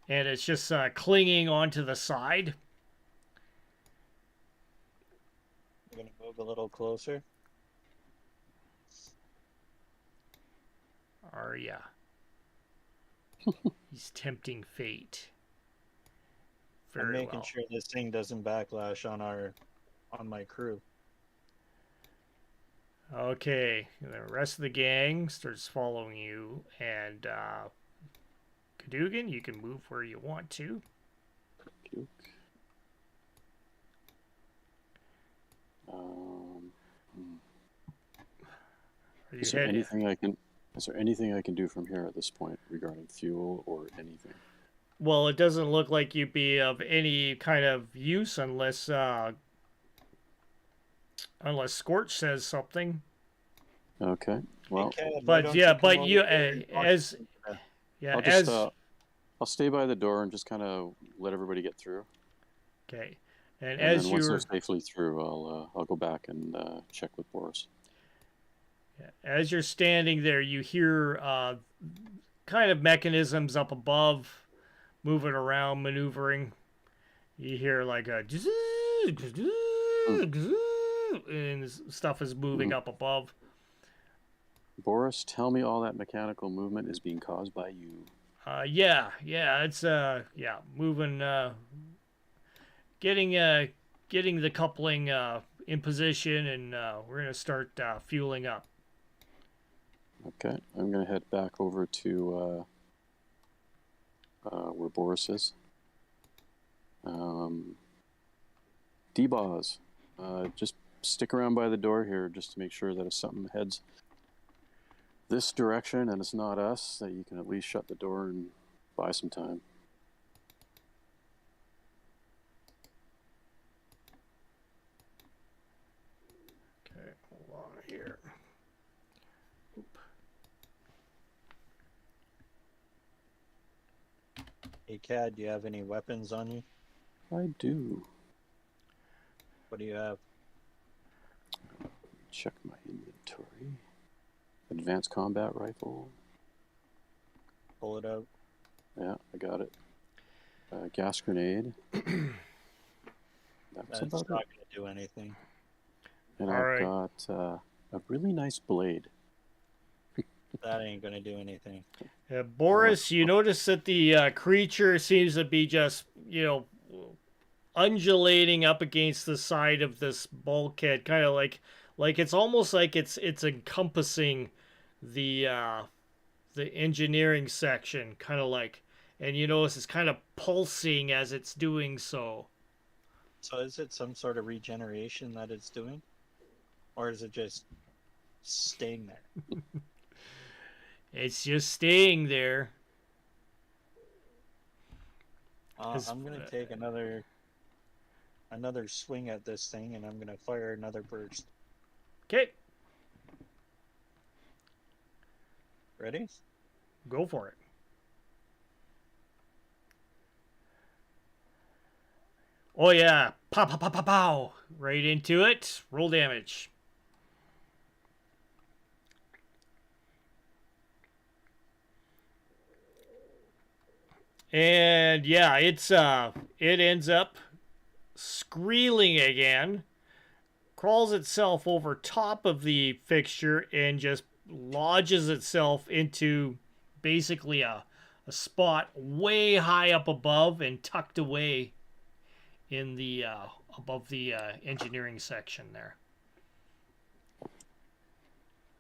and it's just clinging onto the side. I'm gonna move a little closer. Arya. He's tempting fate. Very I'm making well. sure this thing doesn't backlash on my crew. Okay, the rest of the gang starts following you, and Cadogan, you can move where you want to. Is there anything I can do from here at this point regarding fuel or anything? Well, it doesn't look like you'd be of any kind of use unless Scorch says something. Okay. Well, but yeah, but you I'll stay by the door and just kind of let everybody get through. Okay. And as then once they're safely through, I'll go back and check with Boris. Yeah. As you're standing there, you hear kind of mechanisms up above moving around, maneuvering. You hear like a and stuff is moving up above. Boris, tell me all that mechanical movement is being caused by you. Yeah, it's moving, getting the coupling in position, and we're gonna start fueling up. Okay, I'm gonna head back over to where Boris is. D-Boz, just stick around by the door here just to make sure that if something heads this direction and it's not us, that you can at least shut the door and buy some time. Okay, hold on here. Oop. Hey, Cad, do you have any weapons on you? I do. What do you have? Check my inventory. Advanced combat rifle. Pull it out. Yeah, I got it. Gas grenade. That's not going to do anything. And I've got a really nice blade. That ain't going to do anything. Boris, you notice that the creature seems to be just, undulating up against the side of this bulkhead, kind of like it's almost like it's encompassing the engineering section, kind of like, and you notice it's kind of pulsing as it's doing so. So is it some sort of regeneration that it's doing, or is it just staying there? It's just staying there. I'm gonna take another swing at this thing, and I'm gonna fire another burst. Okay. Ready? Go for it. Oh yeah, pow pow pow pow pow! Right into it. Roll damage. And yeah, it ends up squealing again, crawls itself over top of the fixture, and just lodges itself into basically a spot way high up above and tucked away in the above the engineering section there.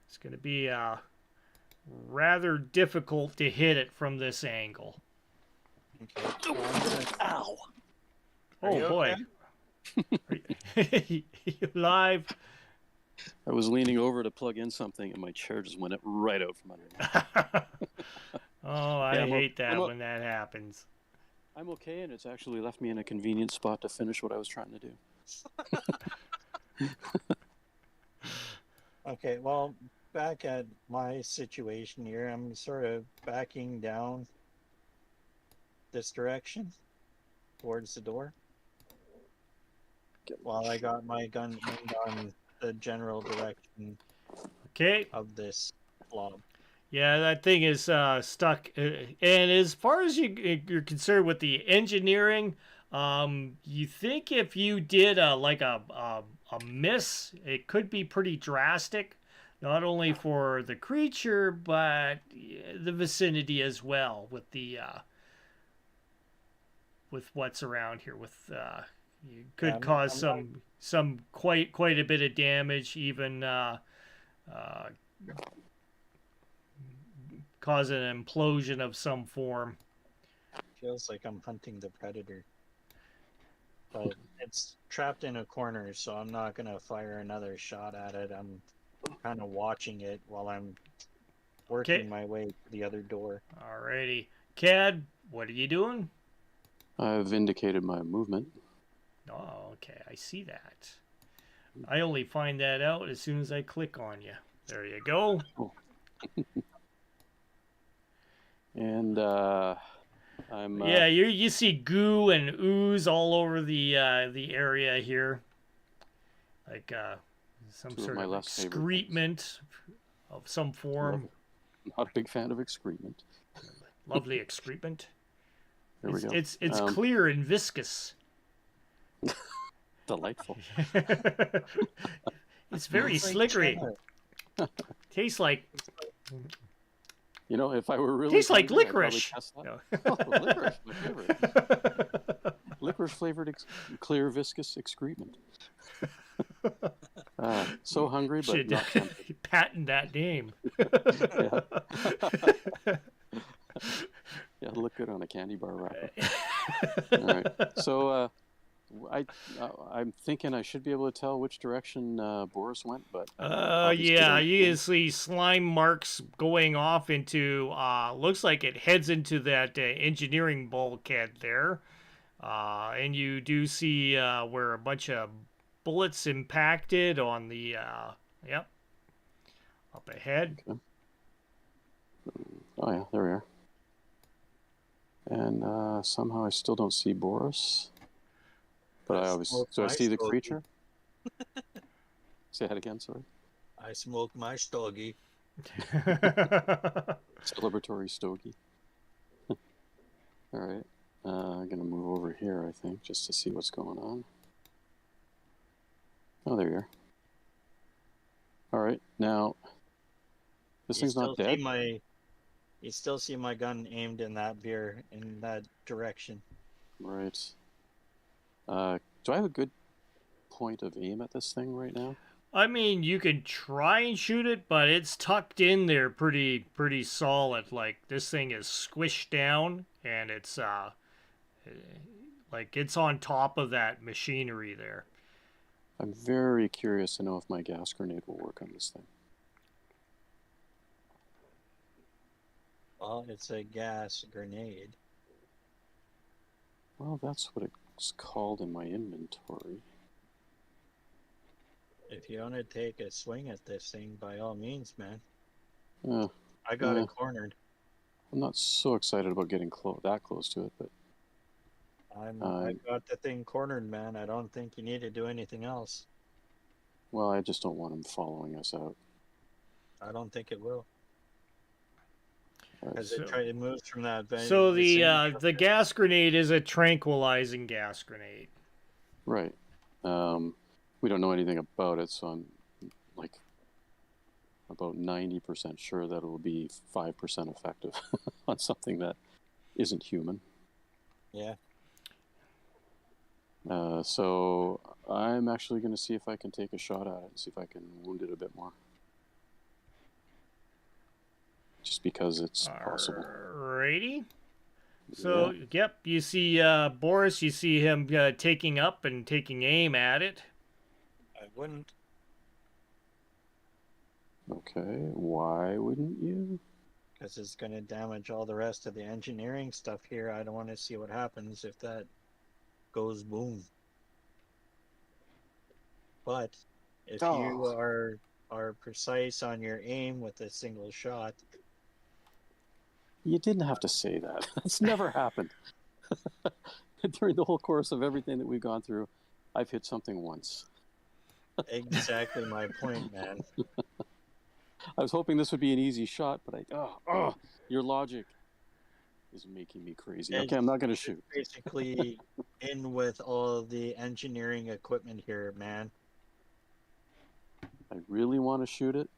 It's going to be rather difficult to hit it from this angle. Okay. Ow! Are Oh you boy. okay? You live? I was leaning over to plug in something, and my chair just went right out from under me. Oh, I Yeah, hate that when that happens. I'm okay, and it's actually left me in a convenient spot to finish what I was trying to do. Okay, well, back at my situation here, I'm sort of backing down this direction towards the door while I got my gun aimed on the general direction Okay. of this blob. Yeah, that thing is stuck. And as far as you're concerned with the engineering, you think if you did a miss, it could be pretty drastic, not only for the creature but the vicinity as well with the with what's around here. With you could cause some quite a bit of damage, even cause an implosion of some form. Feels like I'm hunting the predator. But it's trapped in a corner, so I'm not going to fire another shot at it. I'm kind of watching it while I'm working my way to the other door. Alrighty. Cad, what are you doing? I've indicated my movement. Oh, okay. I see that. I only find that out as soon as I click on you. There you go. Oh. And I'm yeah, you see goo and ooze all over the area here, like some sort of excrement of some form. Not a big fan of excrement. Lovely excrement. There we go. It's clear and viscous. Delightful. It's very slickery. Tastes like. You know, if I were really tastes like licorice. No. Oh, licorice, my favorite. Licorice flavored clear viscous excrement. So hungry, but not tempted. Patent that name. Yeah. Yeah, look good on a candy bar wrapper. All right. So I'm thinking I should be able to tell which direction Boris went, but yeah, you can see slime marks going off into looks like it heads into that engineering bulkhead there, and you do see where a bunch of bullets impacted on the yep, up ahead. Okay. Oh yeah, there we are. And somehow I still don't see Boris. But I obviously, so I see the creature. Say that again, sorry. I smoke my stogie. Celebratory stogie. All right. I'm going to move over here, I think, just to see what's going on. Oh, there you are. All right. Now, this thing's not dead. You still see my gun aimed in that direction. Right. Do I have a good point of aim at this thing right now? I mean, you can try and shoot it, but it's tucked in there pretty solid. Like, this thing is squished down, and it's like it's on top of that machinery there. I'm very curious to know if my gas grenade will work on this thing. Well, it's a gas grenade. Well, that's what it's called in my inventory. If you want to take a swing at this thing, by all means, man. I got it cornered. I'm not so excited about getting that close to it, but I got the thing cornered, man. I don't think you need to do anything else. Well, I just don't want him following us out. I don't think it will. Because So- it moves from that. So vicinity. the gas grenade is a tranquilizing gas grenade. Right. We don't know anything about it, so I'm like about 90% sure that it will be 5% effective on something that isn't human. Yeah. So I'm actually going to see if I can take a shot at it and see if I can wound it a bit more. Just because it's possible. Alrighty. So, yep, you see Boris, you see him taking up and taking aim at it. I wouldn't. Okay, why wouldn't you? Because it's going to damage all the rest of the engineering stuff here. I don't want to see what happens if that goes boom. But if you are precise on your aim with a single shot, You didn't have to say that. That's never happened. During the whole course of everything that we've gone through, I've hit something once. exactly my point, man. I was hoping this would be an easy shot, but your logic is making me crazy. Okay, I'm not going to shoot. Basically, in with all the engineering equipment here, man. I really want to shoot it,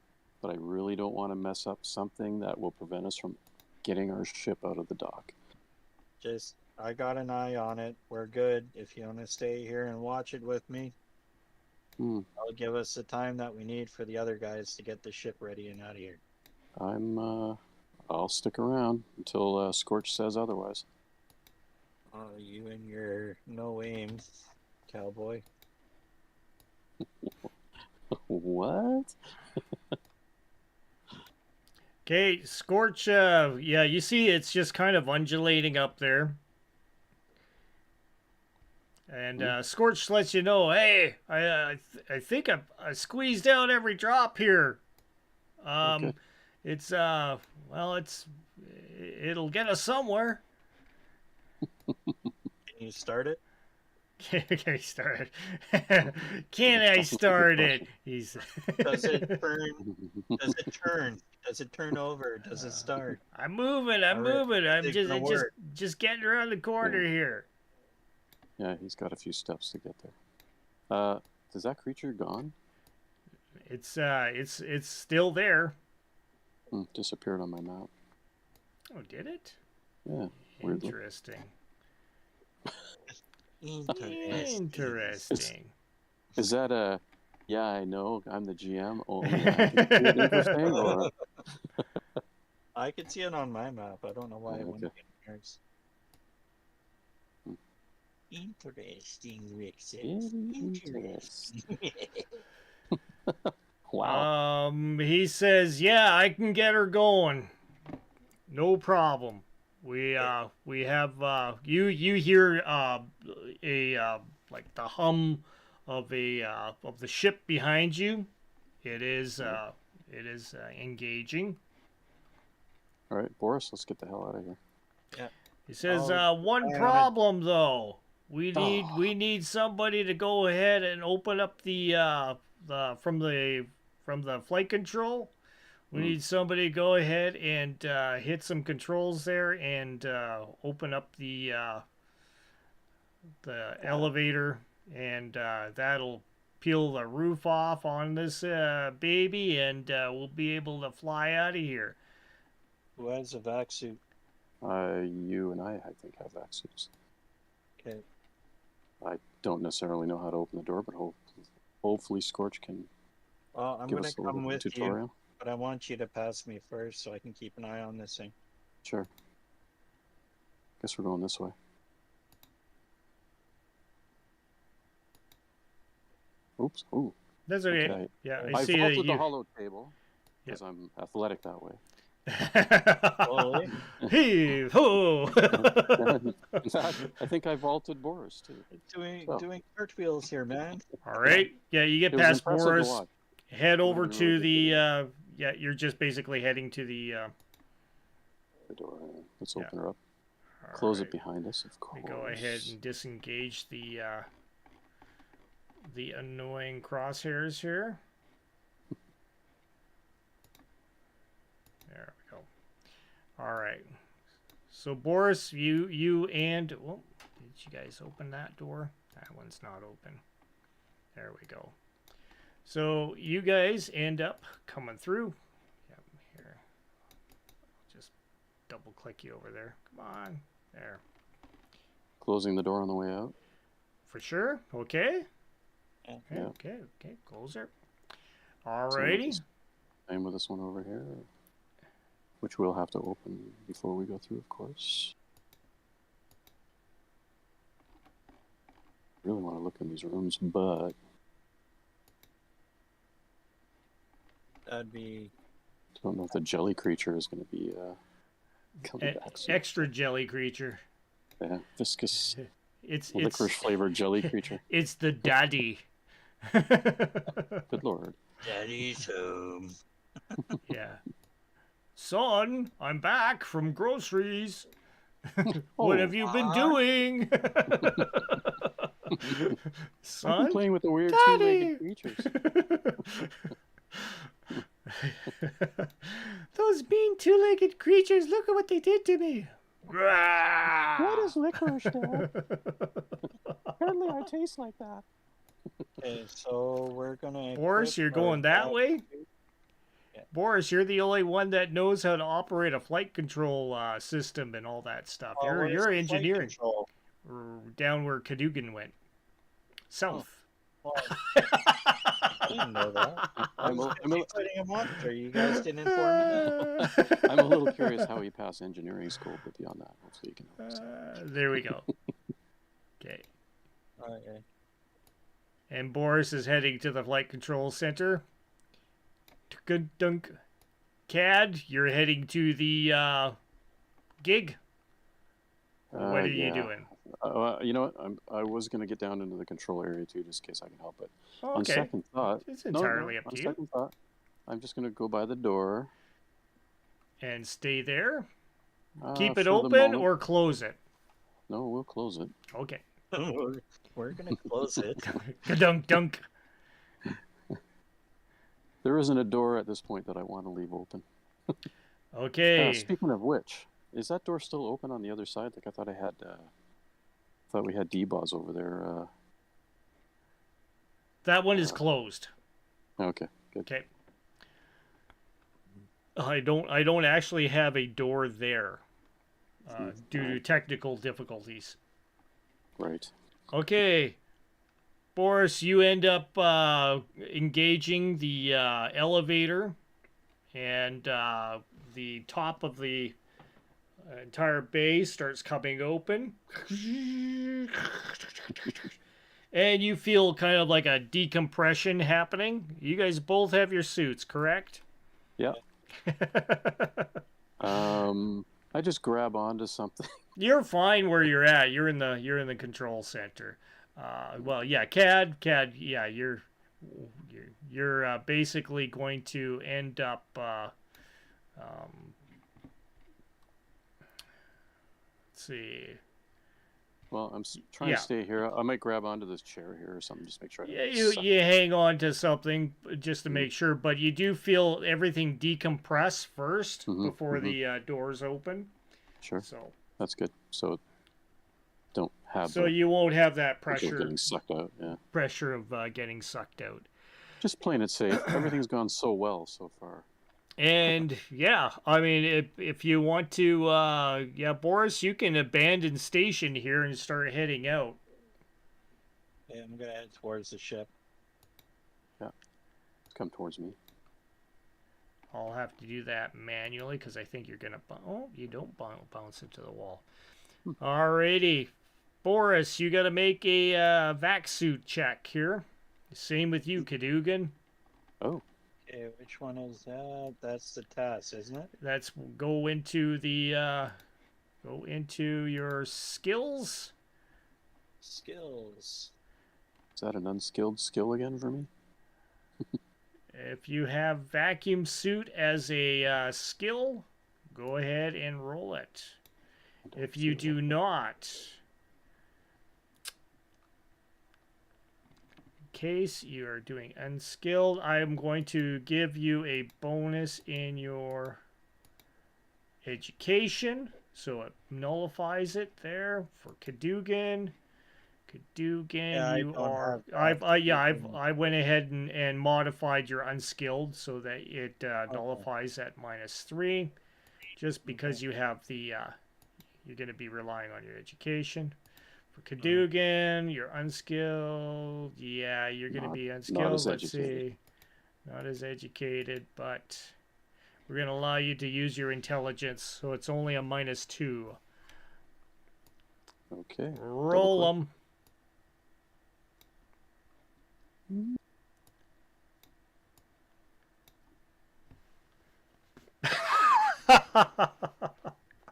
but I really don't want to mess up something that will prevent us from getting our ship out of the dock. Just, I got an eye on it. We're good. If you want to stay here and watch it with me, I'll give us the time that we need for the other guys to get the ship ready and out of here. I'll stick around until Scorch says otherwise. Oh, you and your no aim, cowboy. What? Okay, Scorch, yeah, you see it's just kind of undulating up there. And Scorch lets you know, hey, I think I squeezed out every drop here. Okay. It's, well, it'll get us somewhere. Can you start it? Can I start it? Can I start it? Does it turn? Does it turn? Does it turn over? Does it start? I'm moving. I'm All right. moving. I'm Is it gonna work? just getting around the corner here. Yeah, he's got a few steps to get there. Is that creature gone? It's still there. Disappeared on my map. Oh, did it? Yeah, weirdly. Interesting. Interesting. Is that a? Yeah, I know. I'm the GM. Oh, yeah. Interesting. Or... I can see it on my map. I don't know why it wouldn't be on yours. Interesting, Rick says. Interesting. Wow. He says, "Yeah, I can get her going. No problem. We have you hear a like the hum of the ship behind you. It is engaging." All right, Boris, let's get the hell out of here. Yeah. He says, Oh, "One problem though. We need somebody to go ahead and open up the from the flight control. We need somebody to go ahead and hit some controls there and open up the elevator, and that'll peel the roof off on this baby, and we'll be able to fly out of here." Who has a vac suit? You and I think, have vac suits. Okay. I don't necessarily know how to open the door, but hopefully Scorch can Well, I'm give going us to a come little with tutorial. you, but I want you to pass me first so I can keep an eye on this thing. Sure. Guess we're going this way. Oops. Ooh. That's okay. Okay. Yeah, I see vaulted you. the hollow table because I'm athletic that way. Oh, Hey ho! In fact, I think I vaulted Boris too. doing cartwheels here, man. All right. Yeah, you get It was past impressive to Boris. watch. Head over Really to good the. Yeah, you're just basically heading to the. The door. Let's Yeah. open her up. All Close right. it behind us, of course. We go ahead and disengage the annoying crosshairs here. There we go. All right. So Boris, you and well, did you guys open that door? That one's not open. There we go. So you guys end up coming through. Yep, here. Just double click you over there. Come on. There. Closing the door on the way out. For sure. Okay. Yeah. Okay. Close it. Alrighty. Same with this one over here, which we'll have to open before we go through, of course. Really want to look in these rooms, but That'd be don't know if the jelly creature is going to be coming back soon. Extra jelly creature. Yeah, viscous, It's licorice flavored jelly creature. It's the daddy. Good lord. Daddy's home. Yeah. Son, I'm back from groceries. What have you been doing? I've Son? been playing with the weird Daddy! two-legged creatures. Those mean two-legged creatures, look at what they did to me. What is licorice, Dad? Apparently I taste like that. Okay, so we're gonna. Boris, equip you're going our that dog- way? Yeah. Boris, you're the only one that knows how to operate a flight control system and all that stuff. Oh, You're what is flight engineering. control? Down where Cadogan went. South. Well, I didn't know that. I I'm was a- busy fighting a monster. You guys didn't inform me that. I'm a little curious how he passed engineering school, but beyond that, hopefully you can help us. There we go. Okay. Okay. And Boris is heading to the flight control center. Dunk. Cad, you're heading to the gig. What are you Yeah. doing? You know what? I was going to get down into the control area too, just in case I can help it. Oh, On okay. second thought, It's entirely up on to you. second thought, I'm just going to go by the door. And stay there. Keep it for the open moment. or close it. No, we'll close it. Okay. We're gonna close it. Dunk. There isn't a door at this point that I want to leave open. Okay. Speaking of which, is that door still open on the other side? Like I thought thought we had D-Boz over there. That one is closed. Okay, good. Okay. I don't actually have a door there due to technical difficulties. Right. Okay. Boris, you end up engaging the elevator, and the top of the entire bay starts coming open. And you feel kind of like a decompression happening. You guys both have your suits, correct? Yeah. I just grab onto something. You're fine where you're at. You're in the control center. Well, yeah, Cad, yeah, you're basically going to end up let's see. Well, I'm trying Yeah. to stay here. I might grab onto this chair here or something. Just make sure. I Yeah, don't suck. you hang on to something just to make sure, but you do feel everything decompress first before the doors open. Sure, So that's good. So don't have. so the you won't have that pressure of getting sucked out. Yeah. pressure of getting sucked out. Just playing it safe. Everything's gone so well so far. And yeah, I mean, if you want to, yeah, Boris, you can abandon station here and start heading out. Yeah, I'm gonna head towards the ship. Come towards me. I'll have to do that manually because I think you're gonna. Oh, you don't bounce into the wall. Alrighty, Boris, you got to make a vac suit check here. Same with you, Cadogan. Oh, Okay, which one is that? That's the task, isn't it? Let's go into the go into your skills. Skills. is that an unskilled skill again for me? If you have vacuum suit as a skill, go ahead and roll it. If you do not, in case you are doing unskilled, I am going to give you a bonus in your education, so it nullifies it there for Cadogan. Yeah, I You don't are. have that. I went ahead and modified your unskilled so that it Okay. nullifies at -3, just because Okay. you have the. You're going to be relying on your education. For Cadogan, you're unskilled. Yeah, you're going to be Not unskilled. as Let's educated. see. Not as educated, but we're going to allow you to use your intelligence, so it's only a -2. Okay. Roll them.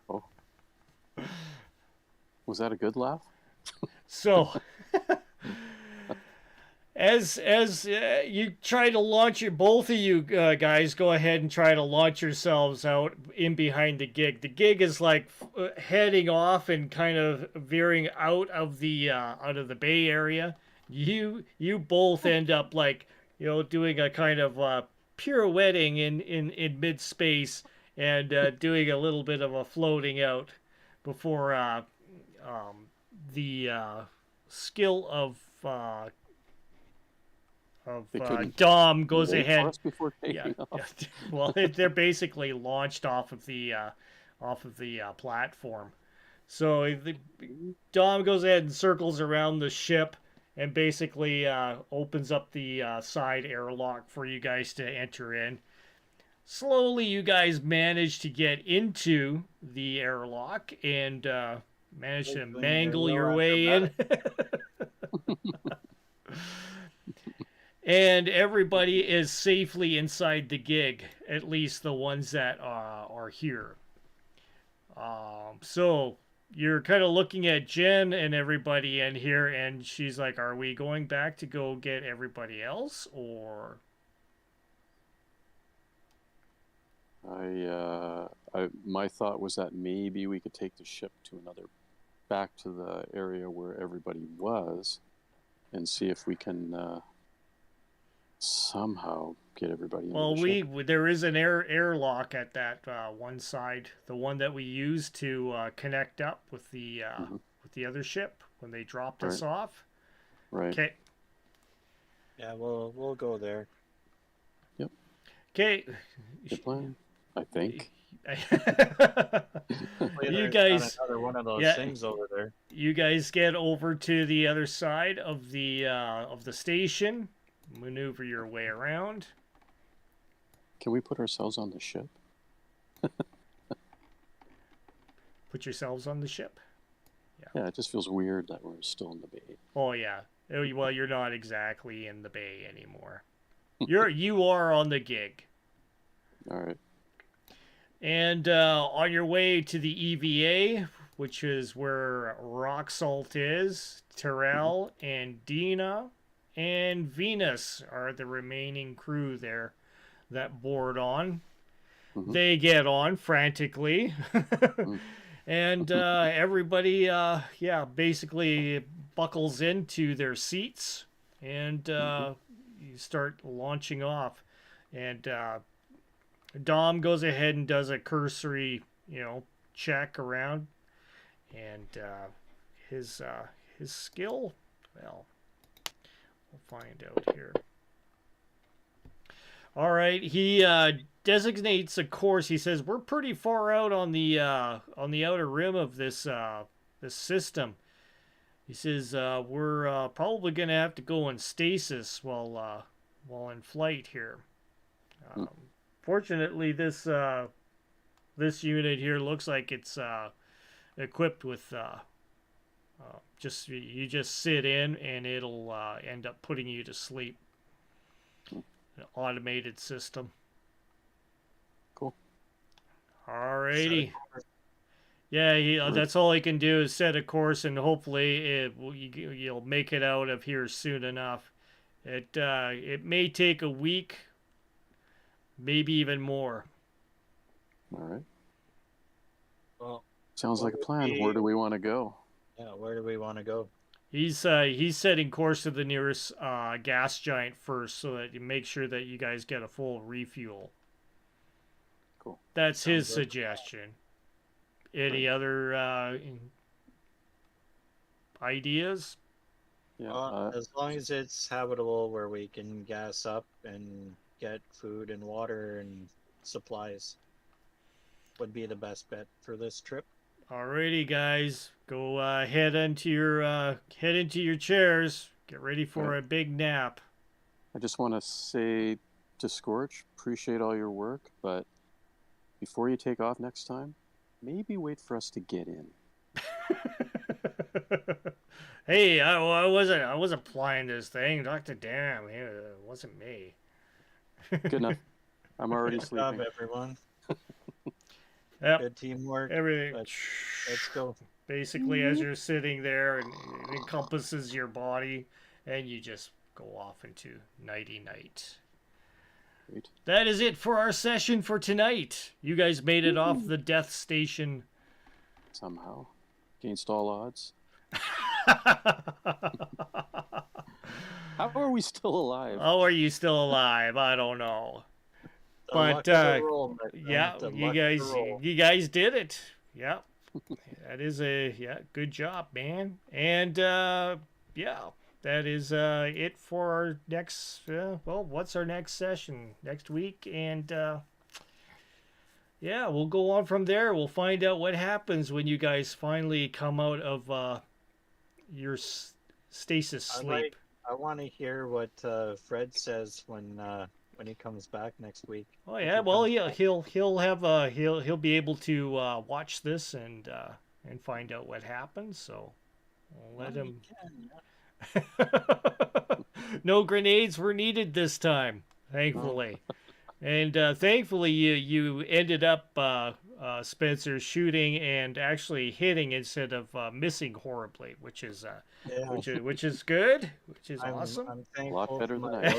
Oh. Was that a good laugh? So, as you try to launch your, both of you guys go ahead and try to launch yourselves out in behind the gig. The gig is like heading off and kind of veering out of the Bay Area. You both end up like doing a kind of pirouetting in mid space and doing a little bit of a floating out before the skill of They couldn't Dom goes wait for ahead. us before Yeah, taking off. yeah. Well, they're basically launched off of the platform. So Dom goes ahead and circles around the ship and basically opens up the side airlock for you guys to enter in. Slowly, you guys manage to get into the airlock and manage to Hopefully mangle they're your well way in. And everybody is safely inside the gig, at least the ones that are here. So you're kind of looking at Jen and everybody in here, and she's like, "Are we going back to go get everybody else, or?" My thought was that maybe we could take the ship to back to the area where everybody was, and see if we can somehow get everybody into Well, the ship. there is an airlock at that one side, the one that we used to connect up with the other ship when they dropped us off. Right. Okay. Yeah, we'll go there. Yep. Okay. Good plan, I think. You guys, another one of those yeah, things over there. you guys get over to the other side of the station, maneuver your way around. Can we put ourselves on the ship? Put yourselves on the ship. Yeah, it just feels weird that we're still in the bay. Oh yeah. Well, you're not exactly in the bay anymore. You are on the gig. All right. And on your way to the EVA, which is where Rock Salt is, Terrell and Dina and Venus are the remaining crew there that board on. They get on frantically. And everybody, basically buckles into their seats and you start launching off. And Dom goes ahead and does a cursory, check around, and his skill, well, we'll find out here. All right, he designates a course. He says we're pretty far out on the outer rim of this system. He says we're probably gonna have to go in stasis while in flight here. Fortunately, this unit here looks like it's equipped with you just sit in and it'll end up putting you to sleep. An automated system. Cool. Alrighty. Yeah, that's all he can do is set a course, and hopefully you'll make it out of here soon enough. It may take a week, maybe even more. All right. Well, sounds like a plan. Where do we want to go? Yeah, where do we want to go? He's setting course to the nearest gas giant first, so that you make sure that you guys get a full refuel. Cool. That's his Sounds good. suggestion. Any other ideas? Yeah. As long as it's habitable where we can gas up and get food and water and supplies would be the best bet for this trip. Alrighty, guys, go head into your chairs. Get ready for a big nap. I just want to say to Scorch, appreciate all your work, but before you take off next time, maybe wait for us to get in. Hey, I wasn't flying this thing. Dr. Damn, it wasn't me. Good enough. I'm already Good job, sleeping. everyone. Yep. Good teamwork. Everything. Let's go. Basically, as you're sitting there, and it encompasses your body, and you just go off into nighty night. Great. That is it for our session for tonight. You guys made it off the death station. Somehow. Against all odds. How are we still alive? How are you still alive? I don't know. The But luck of the roll, my friend, yeah, the you luck of the guys roll. you guys did it. Yeah. That is good job, man. And yeah, that is it for our next what's our next session? Next week, and yeah, we'll go on from there. We'll find out what happens when you guys finally come out of your stasis sleep. I want to hear what Fred says when he comes back next week. Oh If yeah, he well comes yeah, back. he'll have he'll be able to watch this and find out what happens. So we'll let Well, him. you can, No grenades were needed this time, thankfully. And thankfully, you ended up Spencer shooting and actually hitting instead of missing horribly, which is yeah. which is good, which is I'm awesome. thankful better for than my I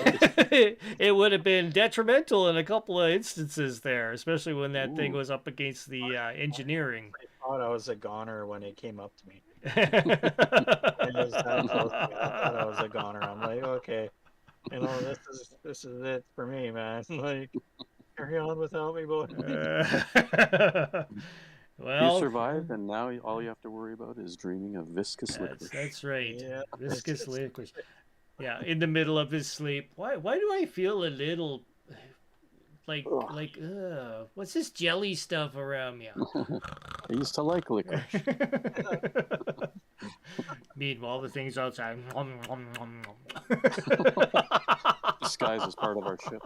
roll. It would have been detrimental in a couple of instances there, especially when that thing Ooh. was up against the engineering. I thought I was a goner when it came up to me. Yeah, It was that close to me. I thought I was a goner. I'm like, okay, this is it for me, man. Like, carry on without me, boy. well, You survived, and now all you have to worry about is dreaming of viscous licorice. that's right. Yeah, Viscous licorice. Yeah, in the middle of his sleep. Why do I feel a little like what's this jelly stuff around me? I used to like licorice. Meanwhile, the things outside. Disguised as part of our ship.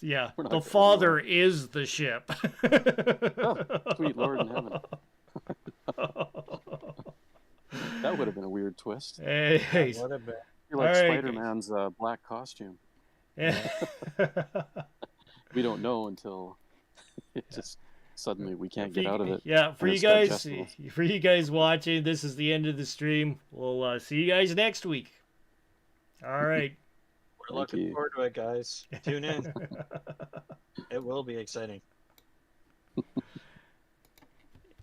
Yeah, We're not the going father wrong. is the ship. Oh, sweet Lord in heaven. That would have been a weird twist. Hey, What a bit. You're like All right, Spider-Man's black costume. yeah. We don't know until it just suddenly we can't get out of it. Yeah, for and you it starts guys, testing us. for you guys watching, this is the end of the stream. We'll see you guys next week. All right. We're looking you. forward to it, guys. Tune in. It will be exciting.